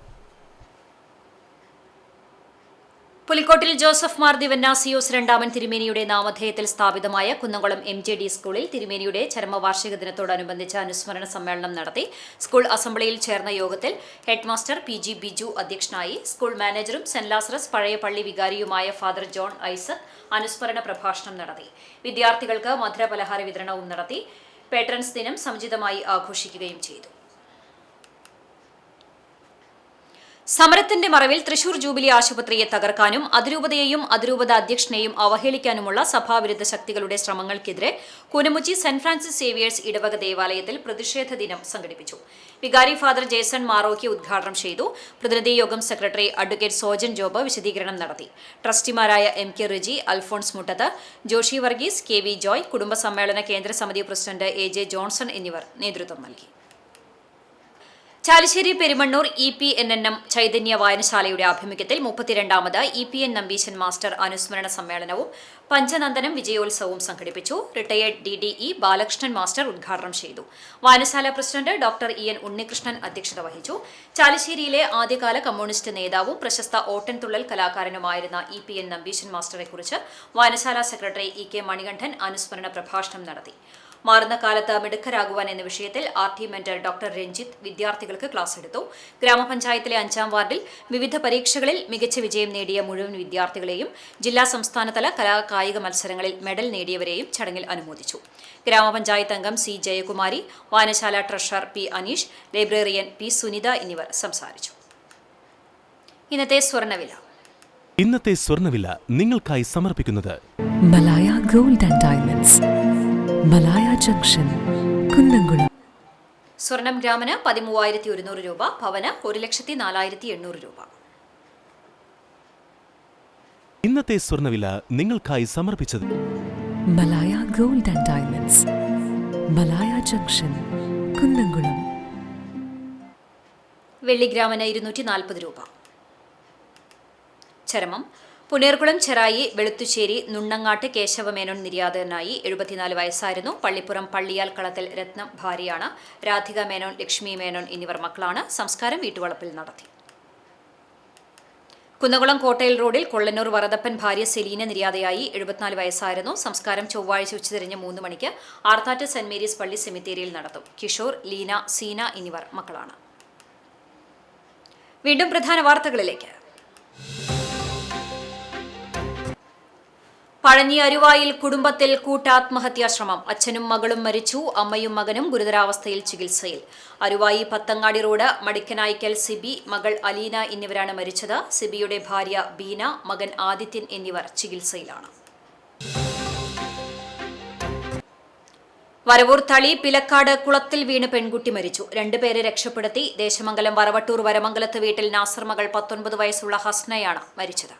പുലിക്കോട്ടിൽ ജോസഫ് മാർ ദിവന്നാസിയോസ് രണ്ടാമൻ തിരുമേനിയുടെ നാമധേയത്തിൽ സ്ഥാപിതമായ കുന്നംകുളം MJD സ്കൂളിൽ തിരുമേനിയുടെ ചരമവാർഷിക ദിനത്തോടനുബന്ധിച്ച് അനുസ്മരണ സമ്മേളനം നടത്തി. സ്കൂൾ അസംബ്ലിയിൽ ചേർന്ന യോഗത്തിൽ ഹെഡ്മാസ്റ്റർ PG ബിജു അധ്യക്ഷനായി. സ്കൂൾ മാനേജറും സെന്റ് ലാസറസ് പഴയ പള്ളി വികാരിയുമായ ഫാദർ ജോൺ ഐസക് അനുസ്മരണ പ്രഭാഷണം നടത്തി. വിദ്യാർത്ഥികൾക്ക് മധുരപലഹാര വിതരണവും നടത്തി. പേട്രൺസ് ദിനം സമുചിതമായി ആഘോഷിക്കുകയും ചെയ്തു. സമരത്തിന്റെ മറവിൽ തൃശൂർ ജൂബിലി ആശുപത്രിയെ തകർക്കാനും അതിരൂപതയെയും അതിരൂപത അധ്യക്ഷനെയും അവഹേളിക്കാനുമുള്ള സഭാവിരുദ്ധ ശക്തികളുടെ ശ്രമങ്ങൾക്കെതിരെ കൂനമുച്ചി സെന്റ് ഫ്രാൻസിസ് സേവിയേഴ്സ് ഇടവക ദേവാലയത്തിൽ പ്രതിഷേധ ദിനം സംഘടിപ്പിച്ചു. വികാരി ഫാദർ ജേസൺ മാറോക്കി ഉദ്ഘാടനം ചെയ്തു. പ്രതിനിധി യോഗം സെക്രട്ടറി അഡ്വക്കേറ്റ് സോജൻ ജോബ് വിശദീകരണം നടത്തി. ട്രസ്റ്റിമാരായ MK റിജി, അൽഫോൺസ് മുട്ടത്ത്, ജോഷി വർഗീസ്, KV ജോയ്, കുടുംബസമ്മേളന കേന്ദ്ര സമിതി പ്രസിഡന്റ് AJ ജോൺസൺ എന്നിവർ നേതൃത്വം നൽകി. ചാലിശ്ശേരി പെരുമണ്ണൂർ EPNNM ചൈതന്യ വായനശാലയുടെ ആഭിമുഖ്യത്തിൽ 32ാമത് EPN നമ്പീശൻ മാസ്റ്റർ അനുസ്മരണ സമ്മേളനവും പഞ്ചനന്ദനം വിജയോത്സവവും സംഘടിപ്പിച്ചു. റിട്ടയേർഡ് DDE ബാലകൃഷ്ണൻ മാസ്റ്റർ ഉദ്ഘാടനം ചെയ്തു. വായനശാല പ്രസിഡന്റ് ഡോക്ടർ EN ഉണ്ണികൃഷ്ണൻ അധ്യക്ഷത വഹിച്ചു. ചാലിശ്ശേരിയിലെ ആദ്യകാല കമ്മ്യൂണിസ്റ്റ് നേതാവും പ്രശസ്ത ഓട്ടൻതുള്ളൽ കലാകാരനുമായിരുന്ന EPN നമ്പീശൻ മാസ്റ്ററെക്കുറിച്ച് വായനശാല സെക്രട്ടറി EK മണികണ്ഠൻ അനുസ്മരണ പ്രഭാഷണം നടത്തി. മാറുന്ന കാലത്ത് മിടുക്കരാകുവാൻ എന്ന വിഷയത്തിൽ RT മെന്റർ ഡോക്ടർ രഞ്ജിത്ത് വിദ്യാർത്ഥികൾക്ക് ക്ലാസ് എടുത്തു. ഗ്രാമപഞ്ചായത്തിലെ 5ാം വാർഡിൽ വിവിധ പരീക്ഷകളിൽ മികച്ച വിജയം നേടിയ മുഴുവൻ വിദ്യാർത്ഥികളെയും ജില്ലാ സംസ്ഥാനതല കലാകായിക മത്സരങ്ങളിൽ മെഡൽ നേടിയവരെയും ചടങ്ങിൽ അനുമോദിച്ചു. ഗ്രാമപഞ്ചായത്ത് അംഗം C ജയകുമാരി, വായനശാല treasurer P Aneesh, librarian P Sunitha എന്നിവർ സംസാരിച്ചു. ഇന്നത്തെ സ്വർണ്ണവില നിങ്ങൾക്കായി സമർപ്പിക്കുന്നത് Malaya gold and diamonds, Malaya junction, Kunnamkulam. സ്വർണം ഗ്രാമിന് 13,100 രൂപ, പവന് 1,04,800 രൂപ. ഇന്നത്തെ സ്വർണ്ണവില നിങ്ങൾക്കായി സമർപ്പിച്ചത് Malaya gold and diamonds, Malaya junction, Kunnamkulam. വെള്ളി ഗ്രാമിന് 240 രൂപ. ചരമം പുനേർകുളം ചെറായി വെളുത്തുശ്ശേരി നുണ്ണങ്ങാട്ട് കേശവമേനോൻ നിര്യാതനായി. 74 വയസ്സായിരുന്നു. പള്ളിപ്പുറം പള്ളിയാൽ കളത്തിൽ രത്നം ഭാര്യയാണ്. രാധിക മേനോൻ, ലക്ഷ്മി മേനോൻ എന്നിവർ മക്കളാണ്. സംസ്കാരം വീട്ടുവളപ്പിൽ നടത്തി. കുന്നകുളം കോട്ടയിൽ റോഡിൽ കൊള്ളന്നൂർ വറദപ്പൻ ഭാര്യ സെലീന നിര്യാതയായി. 74 വയസ്സായിരുന്നു. സംസ്കാരം ചൊവ്വാഴ്ച ഉച്ചതിരിഞ്ഞ് 3 മണിക്ക് ആർത്താറ്റ് സെന്റ് മേരീസ് പള്ളി സെമിത്തേരിയിൽ നടത്തും. കിഷോർ, ലീന, സീന എന്നിവർ മക്കളാണ്. വീണ്ടും പ്രധാന വാർത്തകളിലേക്ക്. പഴഞ്ഞി അരുവായിൽ കുടുംബത്തിൽ കൂട്ടാത്മഹത്യാശ്രമം. അച്ഛനും മകളും മരിച്ചു, അമ്മയും മകനും ഗുരുതരാവസ്ഥയിൽ ചികിത്സയിൽ. അരുവായി പത്തങ്ങാടി റോഡ് മടിക്കനായ്ക്കൽ സിബി, മകൾ അലീന എന്നിവരാണ് മരിച്ചത്. സിബിയുടെ ഭാര്യ ബീന, മകൻ ആദിത്യൻ എന്നിവർ ചികിത്സയിലാണ്. വരവൂർ തളി പിലക്കാട് കുളത്തിൽ വീണ് പെൺകുട്ടി മരിച്ചു. 2 പേരെ രക്ഷപ്പെടുത്തി. ദേശമംഗലം വറവട്ടൂർ വരമംഗലത്ത് വീട്ടിൽ നാസർ മകൾ 19 വയസ്സുള്ള ഹസ്നയാണ് മരിച്ചത്.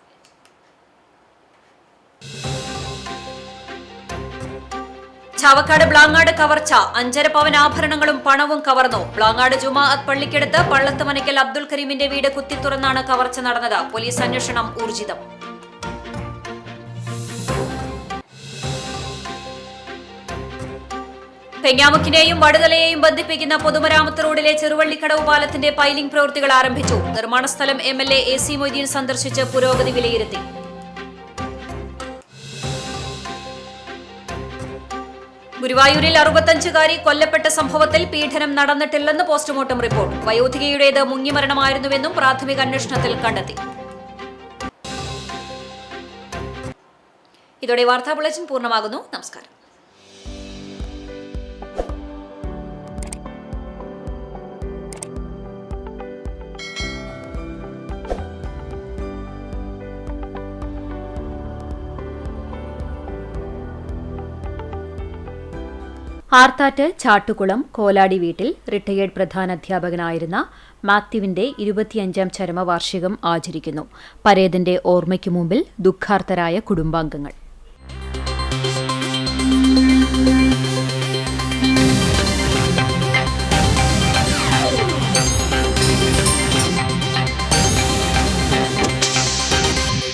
ചാവക്കാട് ബ്ലാങ്ങാട് കവർച്ച. 5.5 പവൻ ആഭരണങ്ങളും പണവും കവർന്നു. ബ്ലാങ്ങാട് ജുമാഅത്ത് പള്ളിക്കടുത്ത് പള്ളത്ത് മനയ്ക്കൽ അബ്ദുൽ കരീമിന്റെ വീട് കുത്തിത്തുറന്നാണ് കവർച്ച നടന്നത്. പോലീസ് അന്വേഷണം ഊർജിതം. പെങ്ങാമുക്കിനെയും വടുതലയെയും ബന്ധിപ്പിക്കുന്ന പൊതുമരാമത്ത് റോഡിലെ ചെറുവള്ളിക്കടവ് പാലത്തിന്റെ പൈലിംഗ് പ്രവൃത്തികൾ ആരംഭിച്ചു. നിർമ്മാണ സ്ഥലം MLA AC മൊയ്തീൻ സന്ദർശിച്ച് പുരോഗതി വിലയിരുത്തി. ഗുരുവായൂരിൽ 65-കാരി കൊല്ലപ്പെട്ട സംഭവത്തിൽ പീഡനം നടന്നിട്ടില്ലെന്ന് പോസ്റ്റ്മോർട്ടം റിപ്പോർട്ട്. വയോധികയുടേത് മുങ്ങിമരണമായിരുന്നുവെന്നും പ്രാഥമിക അന്വേഷണത്തിൽ കണ്ടെത്തി. ഇതോടെ വാർത്താ ബുള്ളറ്റിൻ പൂർണ്ണമാകുന്നു. നമസ്കാരം. ആർത്താറ്റ് ചാട്ടുകുളം കോലാടി വീട്ടിൽ റിട്ടയേർഡ് പ്രധാനാധ്യാപകനായിരുന്ന മാത്യുവിന്റെ 25ാം ചരമവാർഷികം ആചരിക്കുന്നു. പരേതന്റെ ഓർമ്മയ്ക്കു മുമ്പിൽ ദുഃഖാർത്തരായ കുടുംബാംഗങ്ങൾ.